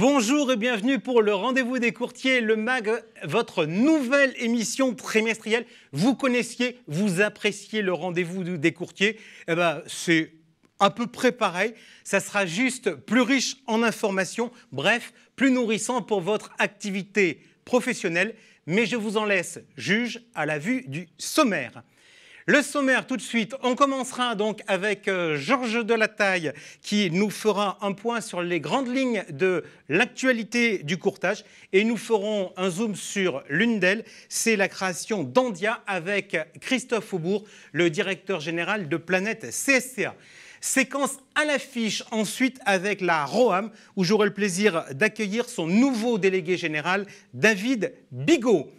Bonjour et bienvenue pour le Rendez-vous des courtiers, le MAG, votre nouvelle émission trimestrielle. Vous connaissiez, vous appréciez le Rendez-vous des courtiers. Eh ben, c'est à peu près pareil. Ça sera juste plus riche en informations, bref, plus nourrissant pour votre activité professionnelle. Mais je vous en laisse juge à la vue du sommaire. Le sommaire, tout de suite, on commencera donc avec Georges Delataille qui nous fera un point sur les grandes lignes de l'actualité du courtage et nous ferons un zoom sur l'une d'elles, c'est la création d'Andia avec Christophe Aubourg, le directeur général de Planète CSCA. Séquence à l'affiche ensuite avec la ROAM où j'aurai le plaisir d'accueillir son nouveau délégué général, David Bigot.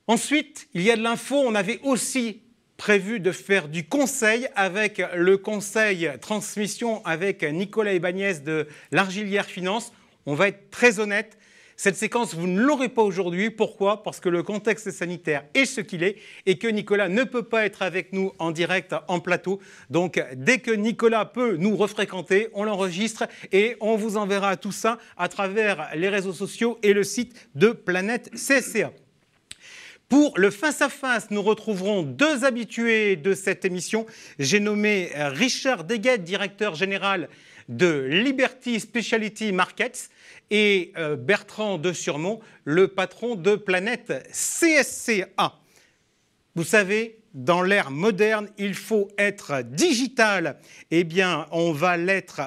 Ensuite, il y a de l'info. On avait aussi prévu de faire du conseil avec le conseil transmission avec Nicolas Ibanez de l'Argilière Finance. On va être très honnête. Cette séquence, vous ne l'aurez pas aujourd'hui. Pourquoi? Parce que le contexte sanitaire est ce qu'il est et que Nicolas ne peut pas être avec nous en direct, en plateau. Donc, dès que Nicolas peut nous refréquenter, on l'enregistre et on vous enverra tout ça à travers les réseaux sociaux et le site de Planète CSCA. Pour le face-à-face, nous retrouverons deux habitués de cette émission. J'ai nommé Richard Deguette, directeur général de Liberty Specialty Markets, et Bertrand de Surmont, le patron de Planète CSCA. Vous savez, dans l'ère moderne, il faut être digital. Eh bien, on va l'être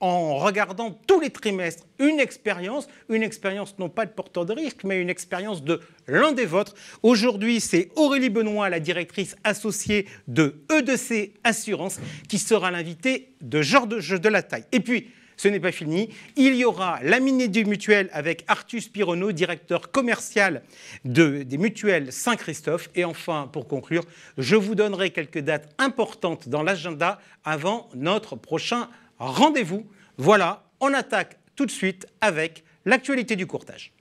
en regardant tous les trimestres une expérience non pas de porteur de risque, mais une expérience de l'un des vôtres. Aujourd'hui, c'est Aurélie Benoît, la directrice associée de E2C Assurance, qui sera l'invitée de Georges Delataille. Et puis, ce n'est pas fini, il y aura la Minute Mutuelle avec Artus Pironneau, directeur commercial des mutuelles Saint-Christophe. Et enfin, pour conclure, je vous donnerai quelques dates importantes dans l'agenda avant notre prochain rendez-vous. Voilà, on attaque tout de suite avec l'actualité du courtage.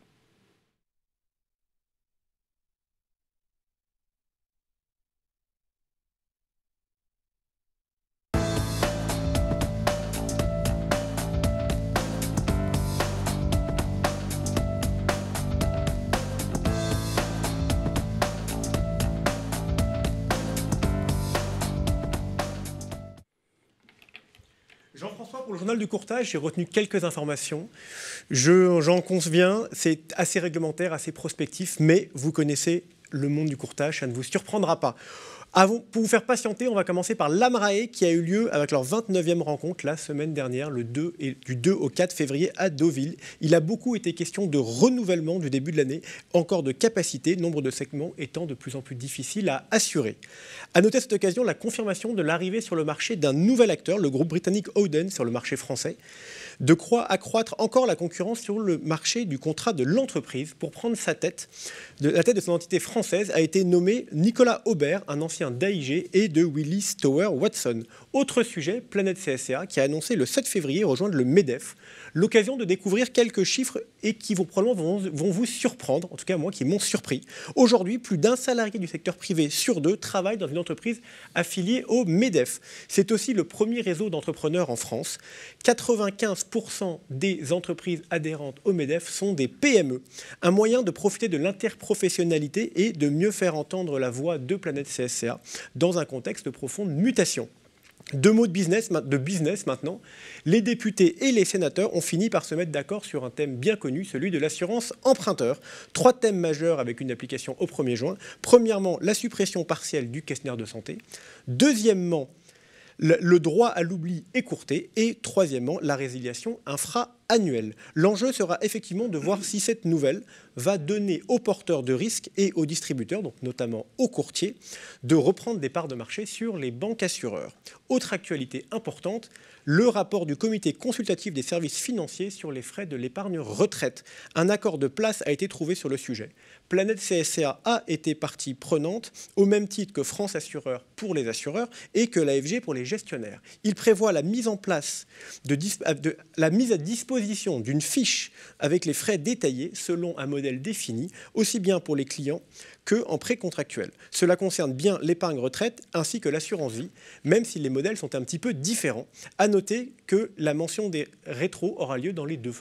Jean-François, pour le journal du courtage, j'ai retenu quelques informations. J'en conviens, c'est assez réglementaire, assez prospectif, mais vous connaissez le monde du courtage, ça ne vous surprendra pas. Pour vous faire patienter, on va commencer par l'AMRAE qui a eu lieu avec leur 29e rencontre la semaine dernière, du 2 au 4 février à Deauville. Il a beaucoup été question de renouvellement du début de l'année, encore de capacité, nombre de segments étant de plus en plus difficiles à assurer. À noter à cette occasion la confirmation de l'arrivée sur le marché d'un nouvel acteur, le groupe britannique Howden sur le marché français, de accroître encore la concurrence sur le marché du contrat de l'entreprise. Pour prendre la tête de son entité française a été nommé Nicolas Aubert, un ancien d'AIG et de Willis Tower Watson. Autre sujet, Planète CSCA qui a annoncé le 7 février rejoindre le MEDEF. L'occasion de découvrir quelques chiffres et qui probablement vont vous surprendre, en tout cas moi qui m'ont surpris. Aujourd'hui, plus d'un salarié du secteur privé sur deux travaille dans une entreprise affiliée au MEDEF. C'est aussi le premier réseau d'entrepreneurs en France. 95% des entreprises adhérentes au MEDEF sont des PME. Un moyen de profiter de l'interprofessionnalité et de mieux faire entendre la voix de Planète CSCA dans un contexte de profonde mutation. Deux mots de business maintenant. Les députés et les sénateurs ont fini par se mettre d'accord sur un thème bien connu, celui de l'assurance emprunteur. 3 thèmes majeurs avec une application au 1er juin. Premièrement, la suppression partielle du questionnaire de santé. Deuxièmement, le droit à l'oubli écourté. Et troisièmement, la résiliation infra-annuelle. L'enjeu sera effectivement de voir si cette nouvelle va donner aux porteurs de risques et aux distributeurs, donc notamment aux courtiers, de reprendre des parts de marché sur les banques assureurs. Autre actualité importante, le rapport du comité consultatif des services financiers sur les frais de l'épargne retraite. Un accord de place a été trouvé sur le sujet. Planète CSCA a été partie prenante, au même titre que France Assureur pour les assureurs et que l'AFG pour les gestionnaires. Il prévoit la mise en place la mise à disposition d'une fiche avec les frais détaillés selon un modèle défini, aussi bien pour les clients qu'en prêt contractuel. Cela concerne bien l'épargne retraite ainsi que l'assurance vie, même si les modèles sont un petit peu différents. À noter que la mention des rétros aura lieu dans les deux.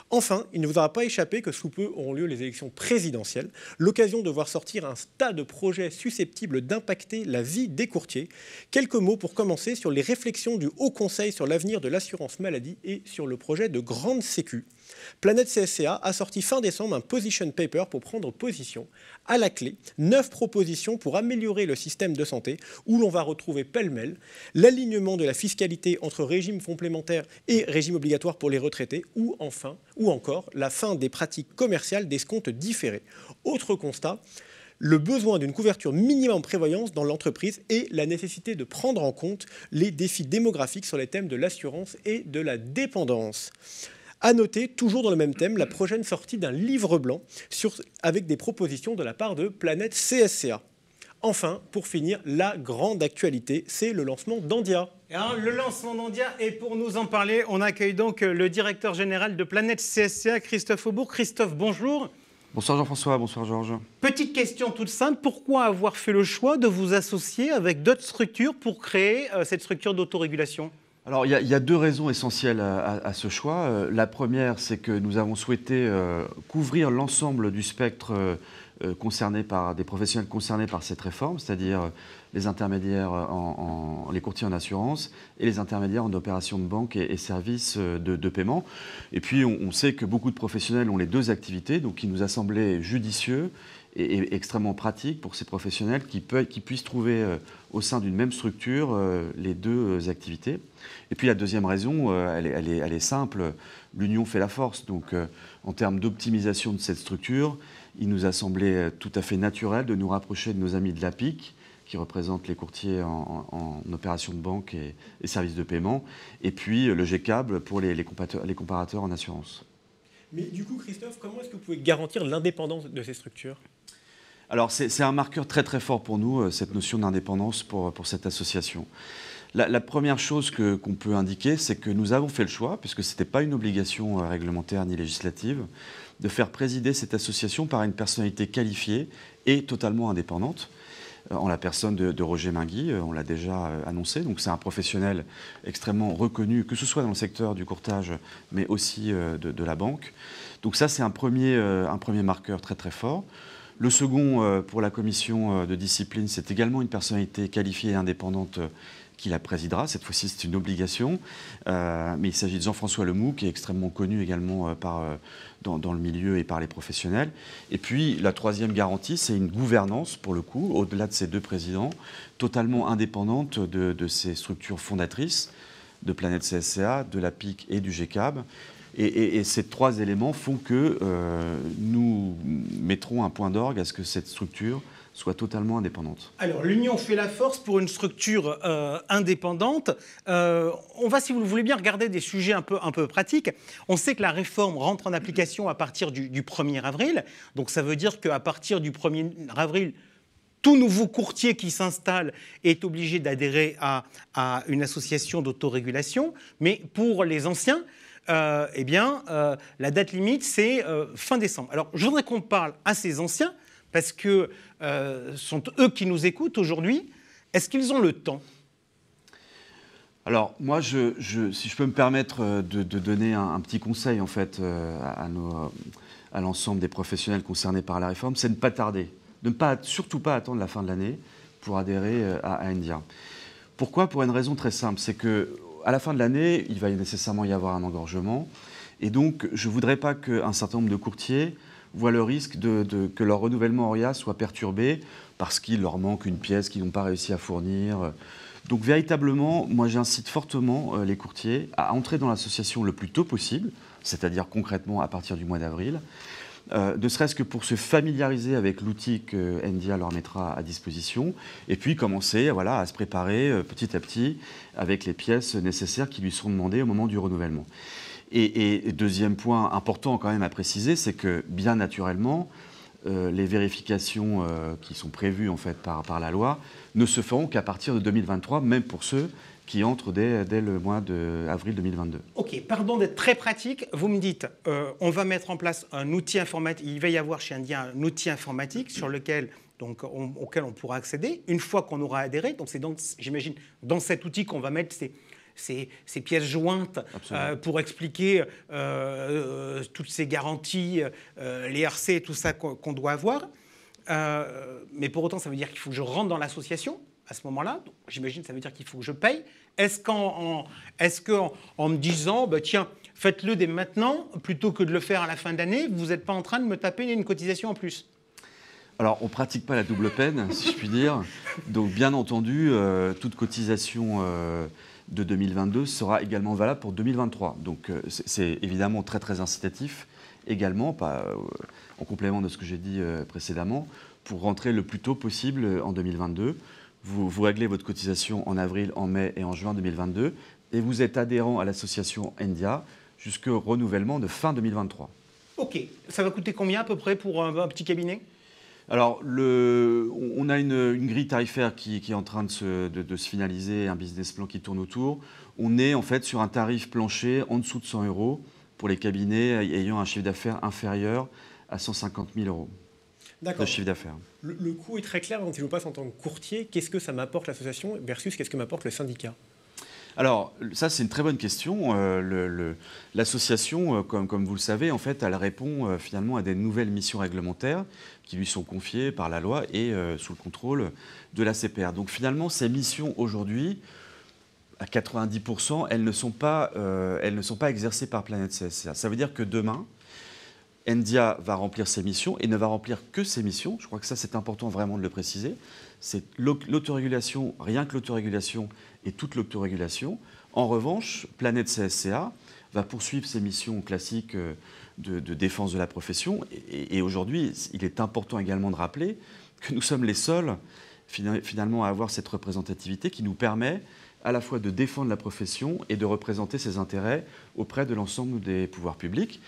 Enfin, il ne vous aura pas échappé que sous peu auront lieu les élections présidentielles, l'occasion de voir sortir un tas de projets susceptibles d'impacter la vie des courtiers. Quelques mots pour commencer sur les réflexions du Haut Conseil sur l'avenir de l'assurance maladie et sur le projet de grande sécu. Planète CSCA a sorti fin décembre un position paper pour prendre position. À la clé, 9 propositions pour améliorer le système de santé, où l'on va retrouver pêle-mêle l'alignement de la fiscalité entre régime complémentaire et régime obligatoire pour les retraités, ou encore la fin des pratiques commerciales d'escompte différés. Autre constat, le besoin d'une couverture minimum prévoyance dans l'entreprise et la nécessité de prendre en compte les défis démographiques sur les thèmes de l'assurance et de la dépendance. À noter, toujours dans le même thème, la prochaine sortie d'un livre blanc avec des propositions de la part de Planète CSCA. Enfin, pour finir, la grande actualité, c'est le lancement d'Andia. Alors, le lancement d'Andia, et pour nous en parler, on accueille donc le directeur général de Planète CSCA, Christophe Aubourg. Christophe, bonjour. Bonsoir Jean-François, bonsoir Georges. Petite question toute simple, pourquoi avoir fait le choix de vous associer avec d'autres structures pour créer cette structure d'autorégulation ? Alors, il y a deux raisons essentielles à ce choix. La première, c'est que nous avons souhaité couvrir l'ensemble du spectre concerné par des professionnels concernés par cette réforme, c'est-à-dire les intermédiaires, les courtiers en assurance et les intermédiaires en opérations de banque et services de paiement. Et puis, on sait que beaucoup de professionnels ont les deux activités, donc il nous a semblé judicieux et extrêmement pratique pour ces professionnels qui puissent trouver au sein d'une même structure les deux activités. Et puis la deuxième raison, elle est simple, l'union fait la force. Donc en termes d'optimisation de cette structure, il nous a semblé tout à fait naturel de nous rapprocher de nos amis de l'APIC, qui représentent les courtiers en opérations de banque et services de paiement, et puis le GCAB pour les comparateurs en assurance. Mais du coup, Christophe, comment est-ce que vous pouvez garantir l'indépendance de ces structures ? Alors c'est un marqueur très très fort pour nous, cette notion d'indépendance pour cette association. La première chose qu'on peut indiquer, c'est que nous avons fait le choix, puisque ce n'était pas une obligation réglementaire ni législative, de faire présider cette association par une personnalité qualifiée et totalement indépendante, en la personne de Roger Mainguy, on l'a déjà annoncé. Donc c'est un professionnel extrêmement reconnu, que ce soit dans le secteur du courtage, mais aussi de la banque. Donc ça, c'est un premier marqueur très très fort. Le second, pour la commission de discipline, c'est également une personnalité qualifiée et indépendante qui la présidera. Cette fois-ci, c'est une obligation. Mais il s'agit de Jean-François Lemoux, qui est extrêmement connu également dans le milieu et par les professionnels. Et puis, la troisième garantie, c'est une gouvernance, pour le coup, au-delà de ces deux présidents, totalement indépendante de ces structures fondatrices de Planète CSCA, de l'APIC et du GCAB. Et ces trois éléments font que nous mettrons un point d'orgue à ce que cette structure soit totalement indépendante. Alors, l'union fait la force pour une structure indépendante. On va, si vous le voulez bien, regarder des sujets un peu pratiques. On sait que la réforme rentre en application à partir du 1er avril. Donc, ça veut dire qu'à partir du 1er avril, tout nouveau courtier qui s'installe est obligé d'adhérer à une association d'autorégulation. Mais pour les anciens, la date limite, c'est fin décembre. Alors, je voudrais qu'on parle à ces anciens, parce que sont eux qui nous écoutent aujourd'hui. Est-ce qu'ils ont le temps ? Alors, moi, si je peux me permettre de donner un petit conseil, en fait, à l'ensemble des professionnels concernés par la réforme, c'est de ne pas tarder, de ne surtout pas attendre la fin de l'année pour adhérer à Andia. Pourquoi ? Pour une raison très simple, c'est que à la fin de l'année, il va nécessairement y avoir un engorgement. Et donc, je ne voudrais pas qu'un certain nombre de courtiers voient le risque que leur renouvellement ORIA soit perturbé parce qu'il leur manque une pièce qu'ils n'ont pas réussi à fournir. Donc, véritablement, moi, j'incite fortement les courtiers à entrer dans l'association le plus tôt possible, c'est-à-dire concrètement à partir du mois d'avril, ne serait-ce que pour se familiariser avec l'outil que Andia leur mettra à disposition, et puis commencer à se préparer petit à petit avec les pièces nécessaires qui lui seront demandées au moment du renouvellement. Et deuxième point important quand même à préciser, c'est que bien naturellement, les vérifications qui sont prévues en fait par la loi ne se feront qu'à partir de 2023, même pour ceux qui entrent dès le mois d'avril 2022. Ok, pardon d'être très pratique. Vous me dites, on va mettre en place un outil informatique. Il va y avoir chez India un outil informatique sur lequel, auquel on pourra accéder une fois qu'on aura adhéré. Donc c'est j'imagine dans cet outil qu'on va mettre ces pièces jointes pour expliquer toutes ces garanties, les RC, tout ça qu'on doit avoir. Mais pour autant, ça veut dire qu'il faut que je rentre dans l'association à ce moment-là. J'imagine que ça veut dire qu'il faut que je paye. Est-ce qu'en me disant, bah, tiens, faites-le dès maintenant, plutôt que de le faire à la fin d'année, vous n'êtes pas en train de me taper une cotisation en plus? Alors, on ne pratique pas la double peine, si je puis dire. Donc, bien entendu, toute cotisation de 2022 sera également valable pour 2023. Donc, c'est évidemment très, très incitatif également, en complément de ce que j'ai dit précédemment, pour rentrer le plus tôt possible en 2022. Vous réglez votre cotisation en avril, en mai et en juin 2022 et vous êtes adhérent à l'association India jusqu'au renouvellement de fin 2023. Ok. Ça va coûter combien à peu près pour un petit cabinet? Alors, on a une grille tarifaire qui est en train de se finaliser, un business plan qui tourne autour. On est en fait sur un tarif plancher en dessous de 100 € pour les cabinets ayant un chiffre d'affaires inférieur à 150 000 € de chiffre d'affaires. Le coût est très clair quand je vous passe en tant que courtier. Qu'est-ce que ça m'apporte l'association versus qu'est-ce que m'apporte le syndicat? Alors, ça, c'est une très bonne question. L'association, comme vous le savez, en fait, elle répond finalement à des nouvelles missions réglementaires qui lui sont confiées par la loi et sous le contrôle de la CPR. Donc, finalement, ces missions, aujourd'hui, à 90%, elles ne sont pas exercées par Planète CSCA. Ça veut dire que demain, India va remplir ses missions et ne va remplir que ses missions. Je crois que ça, c'est important vraiment de le préciser. C'est l'autorégulation, rien que l'autorégulation et toute l'autorégulation. En revanche, Planète CSCA va poursuivre ses missions classiques de défense de la profession. Et aujourd'hui, il est important également de rappeler que nous sommes les seuls, finalement, à avoir cette représentativité qui nous permet à la fois de défendre la profession et de représenter ses intérêts auprès de l'ensemble des pouvoirs publics.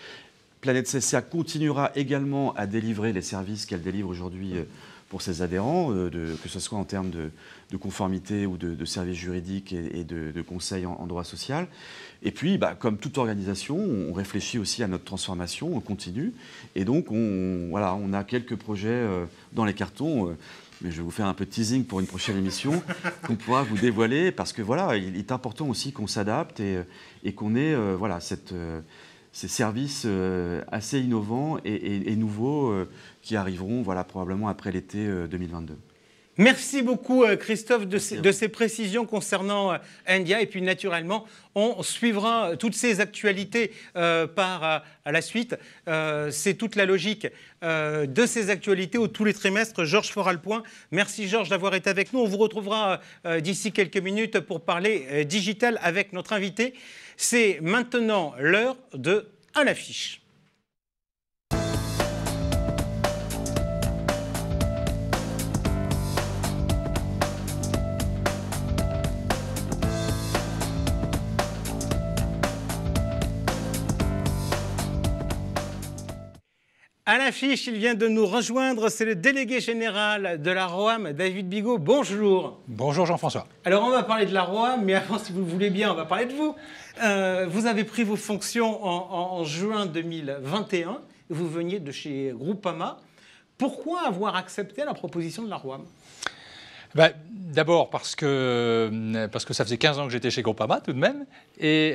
Planète CSCA continuera également à délivrer les services qu'elle délivre aujourd'hui pour ses adhérents, que ce soit en termes de conformité ou de services juridiques et de conseils en droit social. Et puis, comme toute organisation, on réfléchit aussi à notre transformation, on continue. Et donc, on a quelques projets dans les cartons. Mais je vais vous faire un peu de teasing pour une prochaine émission qu'on pourra vous dévoiler, parce que voilà, il est important aussi qu'on s'adapte et qu'on ait ces services assez innovants et nouveaux qui arriveront probablement après l'été 2022. Merci beaucoup Christophe de ces précisions concernant India. Et puis naturellement, on suivra toutes ces actualités à la suite. C'est toute la logique de ces actualités tous les trimestres. Georges fera le point. Merci Georges d'avoir été avec nous. On vous retrouvera d'ici quelques minutes pour parler digital avec notre invité. C'est maintenant l'heure de À l'affiche. À l'affiche, il vient de nous rejoindre, c'est le délégué général de la ROAM, David Bigot. Bonjour. Bonjour Jean-François. Alors on va parler de la ROAM, mais avant, si vous le voulez bien, on va parler de vous. Vous avez pris vos fonctions en juin 2021, vous veniez de chez Groupama. Pourquoi avoir accepté la proposition de la ROAM ? D'abord parce que ça faisait 15 ans que j'étais chez Groupama tout de même, et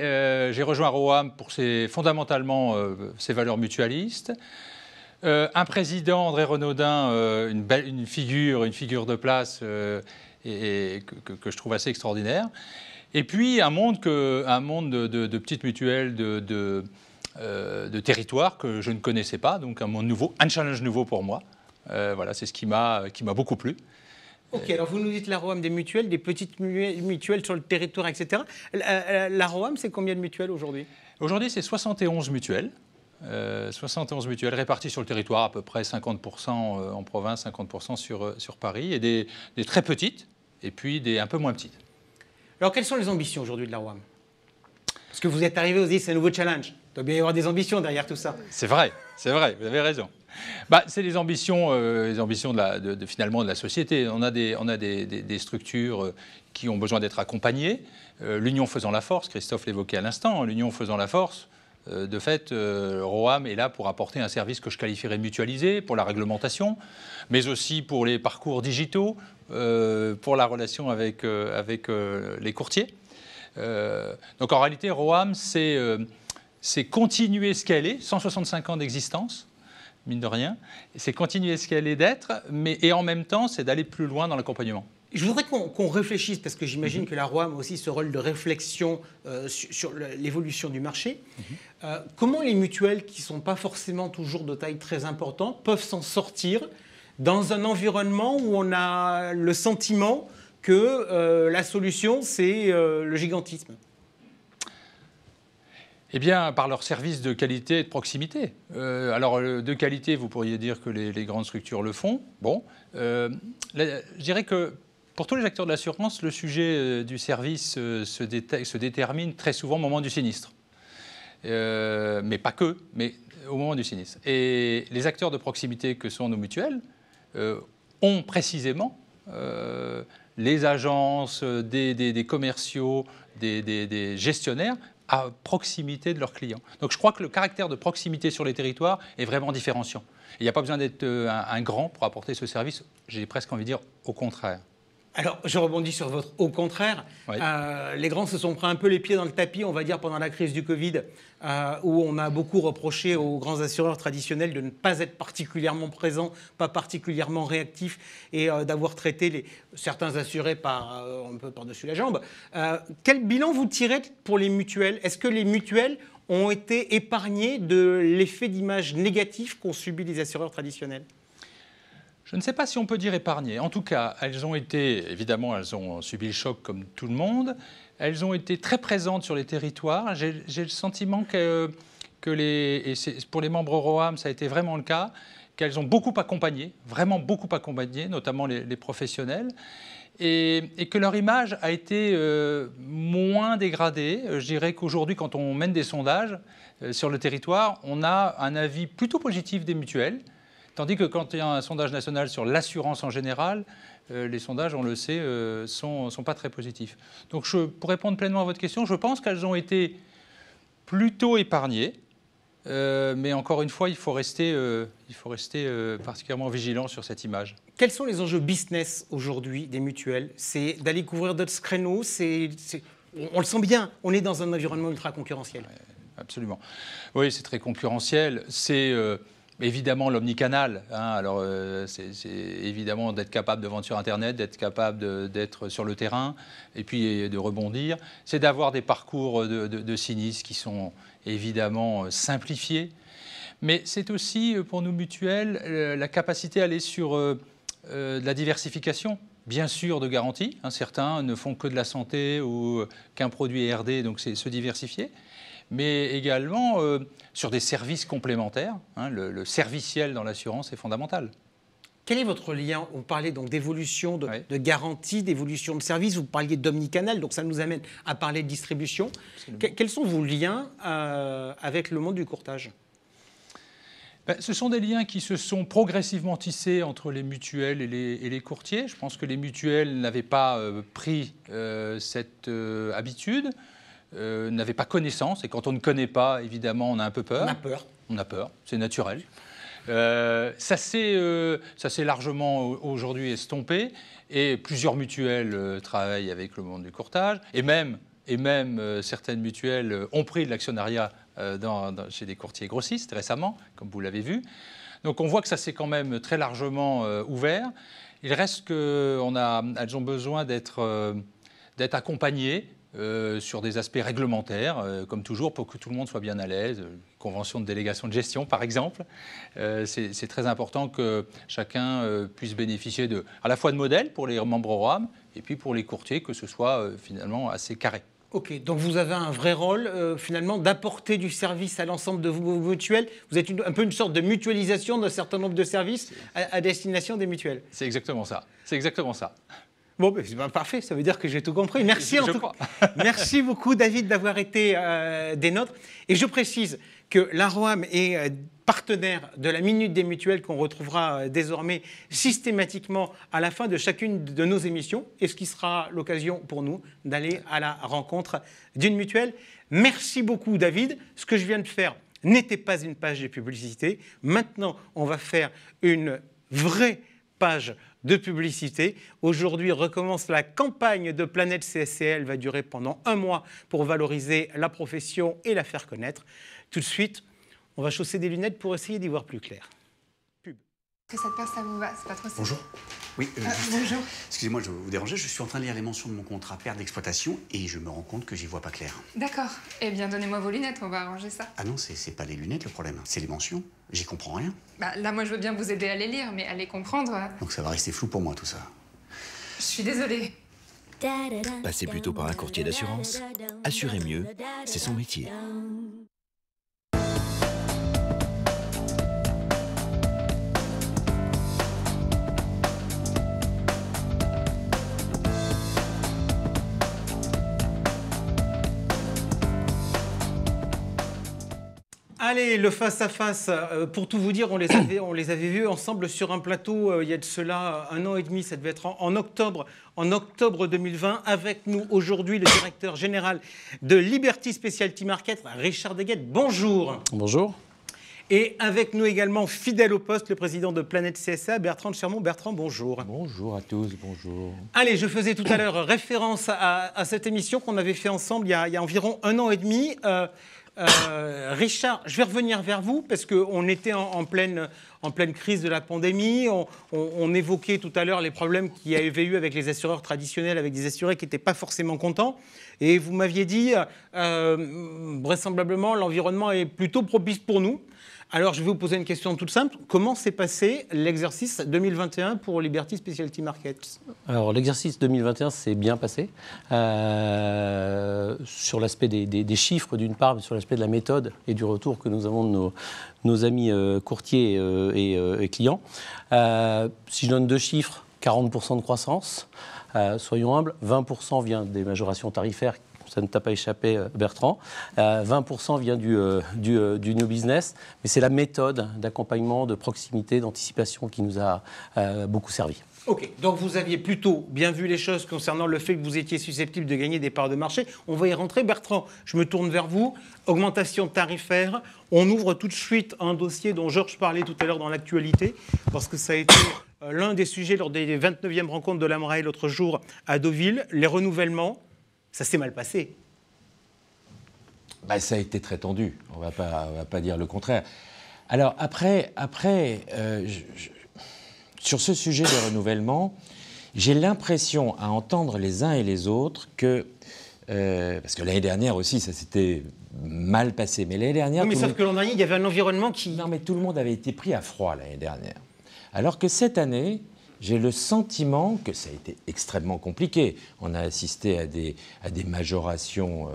j'ai rejoint ROAM pour fondamentalement ses valeurs mutualistes. Un président, André Renaudin, une figure de place et que je trouve assez extraordinaire. Et puis un monde de petites mutuelles, de territoires que je ne connaissais pas, donc un monde nouveau, un challenge nouveau pour moi. Voilà, c'est ce qui m'a beaucoup plu. Ok, alors vous nous dites la ROAM des mutuelles, des petites mutuelles sur le territoire, etc. La ROAM, c'est combien de mutuelles aujourd'hui ? Aujourd'hui, c'est 71 mutuelles. 71 mutuelles réparties sur le territoire, à peu près 50% en province, 50% sur Paris, et des très petites, et puis des un peu moins petites. Alors, quelles sont les ambitions aujourd'hui de la ROAM ? Parce que vous êtes arrivé, vous dites, c'est un nouveau challenge. Il doit bien y avoir des ambitions derrière tout ça. C'est vrai, vous avez raison. C'est les ambitions finalement de la société. On a des structures qui ont besoin d'être accompagnées. L'union faisant la force, Christophe l'évoquait à l'instant, l'union faisant la force, de fait, Roham est là pour apporter un service que je qualifierais mutualisé, pour la réglementation, mais aussi pour les parcours digitaux, pour la relation avec les courtiers. Donc en réalité, Roham, c'est continuer ce qu'elle est, 165 ans d'existence, mine de rien, c'est continuer ce qu'elle est d'être, et en même temps, c'est d'aller plus loin dans l'accompagnement. Je voudrais qu'on réfléchisse, parce que j'imagine que la Roham a aussi ce rôle de réflexion sur l'évolution du marché. Comment les mutuelles, qui ne sont pas forcément toujours de taille très importante, peuvent s'en sortir dans un environnement où on a le sentiment que la solution, c'est le gigantisme? Eh bien, par leur service de qualité et de proximité. Alors, de qualité, vous pourriez dire que les grandes structures le font. Bon, je dirais que pour tous les acteurs de l'assurance, le sujet du service se détermine très souvent au moment du sinistre. Mais pas que, mais au moment du sinistre. Et les acteurs de proximité que sont nos mutuelles ont précisément les agences, des commerciaux, des gestionnaires à proximité de leurs clients. Donc je crois que le caractère de proximité sur les territoires est vraiment différenciant. Il n'y a pas besoin d'être un grand pour apporter ce service, j'ai presque envie de dire au contraire. Alors, je rebondis sur votre « au contraire oui. ». Les grands se sont pris un peu les pieds dans le tapis, on va dire, pendant la crise du Covid, où on a beaucoup reproché aux grands assureurs traditionnels de ne pas être particulièrement présents, pas particulièrement réactifs, et d'avoir traité certains assurés un peu par-dessus la jambe. Quel bilan vous tirez pour les mutuelles? Est-ce que les mutuelles ont été épargnées de l'effet d'image négatif qu'ont subi les assureurs traditionnels? Je ne sais pas si on peut dire épargnées. En tout cas, elles ont subi le choc comme tout le monde. Elles ont été très présentes sur les territoires. J'ai le sentiment que pour les membres Roham, ça a été vraiment le cas, qu'elles ont beaucoup accompagné, vraiment beaucoup accompagné, notamment les professionnels, et que leur image a été moins dégradée. Je dirais qu'aujourd'hui, quand on mène des sondages sur le territoire, on a un avis plutôt positif des mutuelles. Tandis que quand il y a un sondage national sur l'assurance en général, les sondages, on le sait, sont pas très positifs. Donc pour répondre pleinement à votre question, je pense qu'elles ont été plutôt épargnées. Mais encore une fois, il faut rester particulièrement vigilant sur cette image. Quels sont les enjeux business aujourd'hui des mutuelles? C'est d'aller couvrir d'autres créneaux, on le sent bien, on est dans un environnement ultra concurrentiel. Ouais, absolument. Oui, c'est très concurrentiel. C'est... évidemment l'omnicanal, alors c'est évidemment d'être capable de vendre sur Internet, d'être capable d'être sur le terrain et puis de rebondir. C'est d'avoir des parcours de sinistres qui sont évidemment simplifiés. Mais c'est aussi pour nous mutuelles la capacité à aller sur de la diversification, bien sûr de garantie. Certains ne font que de la santé ou qu'un produit RD, donc c'est se diversifier. Mais également sur des services complémentaires. Le serviciel dans l'assurance est fondamental. Quel est votre lien? On parlait donc d'évolution de garantie, d'évolution de service, vous parliez d'omnicanal, donc ça nous amène à parler de distribution. Quels sont vos liens avec le monde du courtage? Ce sont des liens qui se sont progressivement tissés entre les mutuelles et les courtiers. Je pense que les mutuelles n'avaient pas pris cette habitude. N'avaient pas connaissance, et quand on ne connaît pas, évidemment, on a un peu peur. On a peur, c'est naturel. Ça s'est largement aujourd'hui estompé, et plusieurs mutuelles travaillent avec le monde du courtage, et même certaines mutuelles ont pris de l'actionnariat chez des courtiers grossistes récemment, comme vous l'avez vu. Donc on voit que ça s'est quand même très largement ouvert. Il reste qu'elles ont besoin d'être accompagnées sur des aspects réglementaires, comme toujours, pour que tout le monde soit bien à l'aise. Convention de délégation de gestion, par exemple. C'est très important que chacun puisse bénéficier à la fois de modèles pour les membres Roham, et puis pour les courtiers, que ce soit finalement assez carré. Ok, donc vous avez un vrai rôle, finalement, d'apporter du service à l'ensemble de vos mutuelles. Vous êtes un peu une sorte de mutualisation d'un certain nombre de services à destination des mutuelles. C'est exactement ça. C'est exactement ça. Bon, parfait, ça veut dire que j'ai tout compris. Merci Merci beaucoup, David, d'avoir été des nôtres. Et je précise que l'AROAM est partenaire de la Minute des Mutuelles qu'on retrouvera désormais systématiquement à la fin de chacune de nos émissions, et ce qui sera l'occasion pour nous d'aller à la rencontre d'une mutuelle. Merci beaucoup David. Ce que je viens de faire n'était pas une page de publicité. Maintenant, on va faire une vraie page de publicité. Aujourd'hui recommence la campagne de Planète CSCL. Elle va durer pendant 1 mois pour valoriser la profession et la faire connaître. Tout de suite, on va chausser des lunettes pour essayer d'y voir plus clair. Pub. Que cette paire, ça vous va, c'est pas trop. Bonjour. Oui, bonjour. Excusez-moi, je vais vous déranger. Je suis en train de lire les mentions de mon contrat perte d'exploitation et je me rends compte que j'y vois pas clair. D'accord. Eh bien, donnez-moi vos lunettes, on va arranger ça. Ah non, c'est pas les lunettes le problème, c'est les mentions. J'y comprends rien. Bah, là, moi, je veux bien vous aider à les lire, mais à les comprendre. Donc ça va rester flou pour moi tout ça. Je suis désolée. Passez plutôt par un courtier d'assurance. Assurez mieux, c'est son métier. Allez, le face-à-face, pour tout vous dire, on les avait vus ensemble sur un plateau il y a de cela 1 an et demi, ça devait être en octobre 2020. Avec nous aujourd'hui, le directeur général de Liberty Specialty Market, Richard Deguette. Bonjour. Bonjour. Et avec nous également, fidèle au poste, le président de Planète CSA, Bertrand de Chermont. Bertrand, bonjour. Bonjour à tous, bonjour. Allez, je faisais tout à l'heure référence à cette émission qu'on avait fait ensemble il y a environ 1 an et demi. Richard, je vais revenir vers vous parce qu'on était en pleine crise de la pandémie. On évoquait tout à l'heure les problèmes qu'il y avait eu avec les assureurs traditionnels, avec des assurés qui n'étaient pas forcément contents. Et vous m'aviez dit, vraisemblablement, l'environnement est plutôt propice pour nous. Alors, je vais vous poser une question toute simple. Comment s'est passé l'exercice 2021 pour Liberty Specialty Markets ? Alors, l'exercice 2021 s'est bien passé. Sur l'aspect des chiffres, d'une part, mais sur l'aspect de la méthode et du retour que nous avons de nos amis courtiers et clients. Si je donne 2 chiffres, 40% de croissance. Soyons humbles, 20% vient des majorations tarifaires. Ça ne t'a pas échappé, Bertrand. 20% vient du new business, mais c'est la méthode d'accompagnement, de proximité, d'anticipation qui nous a beaucoup servi. Ok, donc vous aviez plutôt bien vu les choses concernant le fait que vous étiez susceptible de gagner des parts de marché. On va y rentrer. Bertrand, je me tourne vers vous. Augmentation tarifaire. On ouvre tout de suite un dossier dont Georges parlait tout à l'heure dans l'actualité, parce que ça a été l'un des sujets lors des 29e rencontres de l'AMRAE l'autre jour à Deauville. Les renouvellements. Ça s'est mal passé. Ça a été très tendu, on va pas dire le contraire. Alors après sur ce sujet de renouvellement, j'ai l'impression, à entendre les uns et les autres, que... parce que l'année dernière aussi, ça s'était mal passé. Mais l'année dernière... Oui, mais sauf que l'an dernier, il y avait un environnement qui... Non, mais tout le monde avait été pris à froid l'année dernière. Alors que cette année... J'ai le sentiment que ça a été extrêmement compliqué. On a assisté à des majorations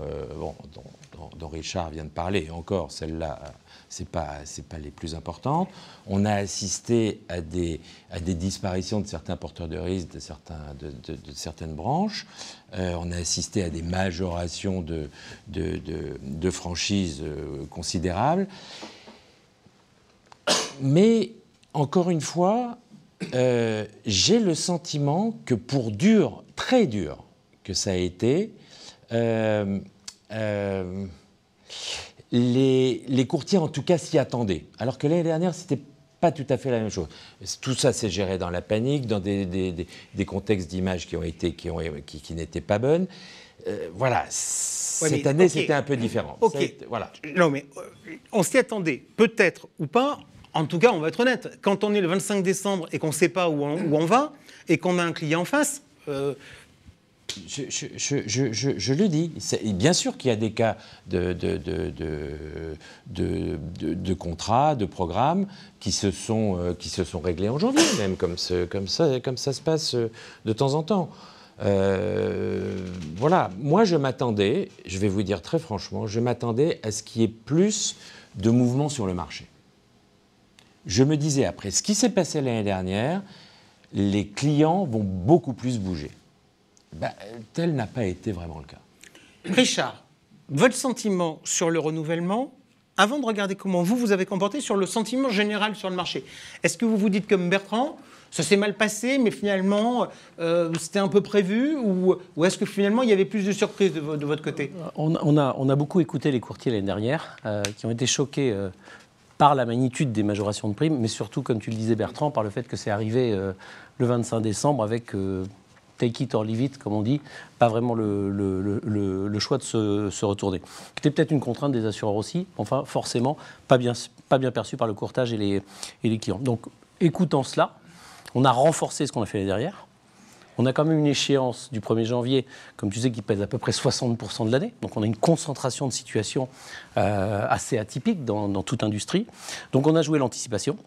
dont Richard vient de parler. Encore, celles-là, c'est pas les plus importantes. On a assisté à des disparitions de certains porteurs de risques, de certaines branches. On a assisté à des majorations de franchises considérables. Mais, encore une fois... j'ai le sentiment que pour très dur que ça a été, les courtiers en tout cas s'y attendaient. Alors que l'année dernière, c'était pas tout à fait la même chose. Tout ça s'est géré dans la panique, dans des contextes d'image qui n'étaient pas bonnes. Voilà, cette année, c'était un peu différent. Voilà. Non, mais on s'y attendait, peut-être ou pas. En tout cas, on va être honnête, quand on est le 25 décembre et qu'on ne sait pas où on va, et qu'on a un client en face... Je le dis, bien sûr qu'il y a des cas de contrats, de programmes qui se sont réglés en janvier, même comme ça se passe de temps en temps. Voilà, moi je m'attendais, je vais vous dire très franchement, je m'attendais à ce qu'il y ait plus de mouvements sur le marché. Je me disais, après ce qui s'est passé l'année dernière, les clients vont beaucoup plus bouger. Tel n'a pas été vraiment le cas. Richard, votre sentiment sur le renouvellement, avant de regarder comment vous avez comporté sur le sentiment général sur le marché, est-ce que vous vous dites comme Bertrand, ça s'est mal passé, mais finalement, c'était un peu prévu, ou est-ce que finalement, il y avait plus de surprises de votre côté? On a beaucoup écouté les courtiers l'année dernière, qui ont été choqués par la magnitude des majorations de primes, mais surtout, comme tu le disais Bertrand, par le fait que c'est arrivé le 25 décembre avec take it or leave it, comme on dit, pas vraiment le choix de se retourner. C'était peut-être une contrainte des assureurs aussi, enfin forcément pas bien perçu par le courtage et les clients. Donc écoutant cela, on a renforcé ce qu'on a fait l'année dernière. On a quand même une échéance du 1er janvier, comme tu sais, qui pèse à peu près 60% de l'année. Donc on a une concentration de situations assez atypique dans toute industrie. Donc on a joué l'anticipation.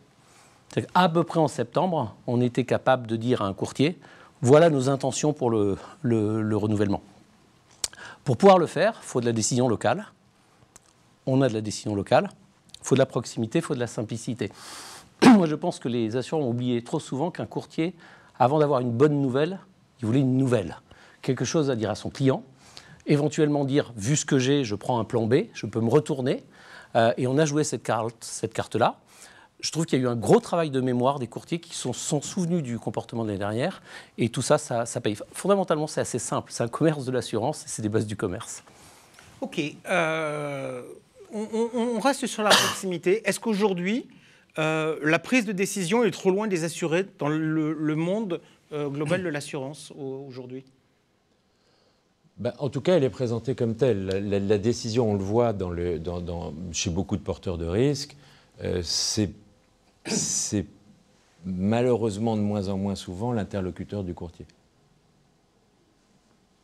À peu près en septembre, on était capable de dire à un courtier, voilà nos intentions pour le renouvellement. Pour pouvoir le faire, il faut de la décision locale. On a de la décision locale. Il faut de la proximité, il faut de la simplicité. Moi, je pense que les assureurs ont oublié trop souvent qu'un courtier, avant d'avoir une bonne nouvelle, il voulait une nouvelle. Quelque chose à dire à son client, éventuellement dire, vu ce que j'ai, je prends un plan B, je peux me retourner. Et on a joué cette carte-là. Je trouve qu'il y a eu un gros travail de mémoire des courtiers qui sont souvenus du comportement de l'année dernière. Et tout ça, ça paye. Fondamentalement, c'est assez simple. C'est un commerce de l'assurance et c'est des bases du commerce. OK. On reste sur la proximité. Est-ce qu'aujourd'hui, la prise de décision est trop loin des assurés dans le monde global de l'assurance aujourd'hui? En tout cas, elle est présentée comme telle. La décision, on le voit chez beaucoup de porteurs de risques, c'est malheureusement de moins en moins souvent l'interlocuteur du courtier.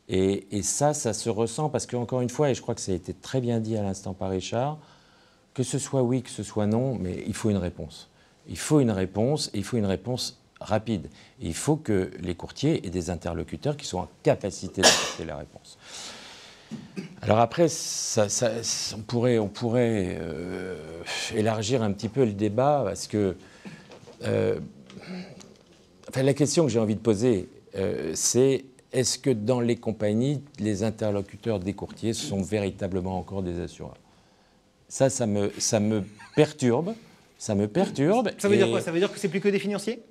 Et ça se ressent parce qu'encore une fois, et je crois que ça a été très bien dit à l'instant par Richard, que ce soit oui, que ce soit non, mais il faut une réponse. Il faut une réponse, et il faut une réponse rapide. Et il faut que les courtiers aient des interlocuteurs qui soient en capacité d'apporter la réponse. Alors après, on pourrait élargir un petit peu le débat, parce que la question que j'ai envie de poser, c'est est-ce que dans les compagnies, les interlocuteurs des courtiers sont véritablement encore des assureurs? Ça me perturbe. Ça me perturbe. Ça veut dire quoi? Ça veut dire que c'est plus que des financiers?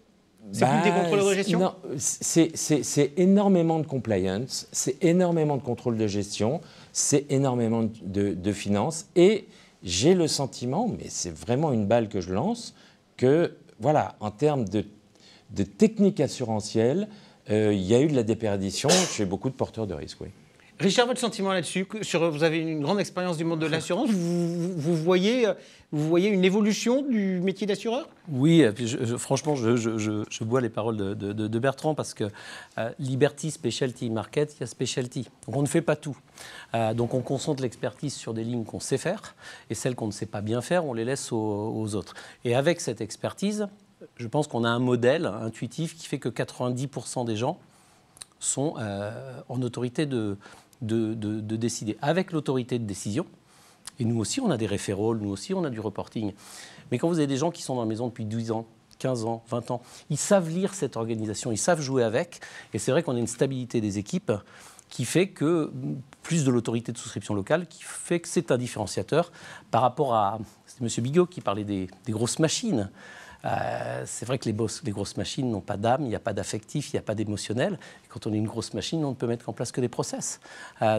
C'est plus des contrôleurs de gestion? Non, c'est énormément de compliance, c'est énormément de contrôle de gestion, c'est énormément de finances. Et j'ai le sentiment, mais c'est vraiment une balle que je lance, que, voilà, en termes de technique assurantielle, il y a eu de la déperdition chez beaucoup de porteurs de risques, oui. Richard, votre sentiment là-dessus, vous avez une grande expérience du monde de l'assurance, vous voyez une évolution du métier d'assureur? Oui, et puis franchement, je bois les paroles de Bertrand, parce que Liberty, Specialty, Market, il y a Specialty. Donc on ne fait pas tout. Donc on concentre l'expertise sur des lignes qu'on sait faire, et celles qu'on ne sait pas bien faire, on les laisse aux autres. Et avec cette expertise, je pense qu'on a un modèle intuitif qui fait que 90% des gens sont en autorité de décider. Avec l'autorité de décision, et nous aussi on a des référents, nous aussi on a du reporting, mais quand vous avez des gens qui sont dans la maison depuis 12 ans, 15 ans, 20 ans, ils savent lire cette organisation, ils savent jouer avec, et c'est vrai qu'on a une stabilité des équipes qui fait que, plus de l'autorité de souscription locale, qui fait que c'est un différenciateur par rapport à, c'est M. Bigot qui parlait des grosses machines. C'est vrai que les grosses machines n'ont pas d'âme, il n'y a pas d'affectif, il n'y a pas d'émotionnel. Et quand on est une grosse machine, on ne peut mettre en place que des process.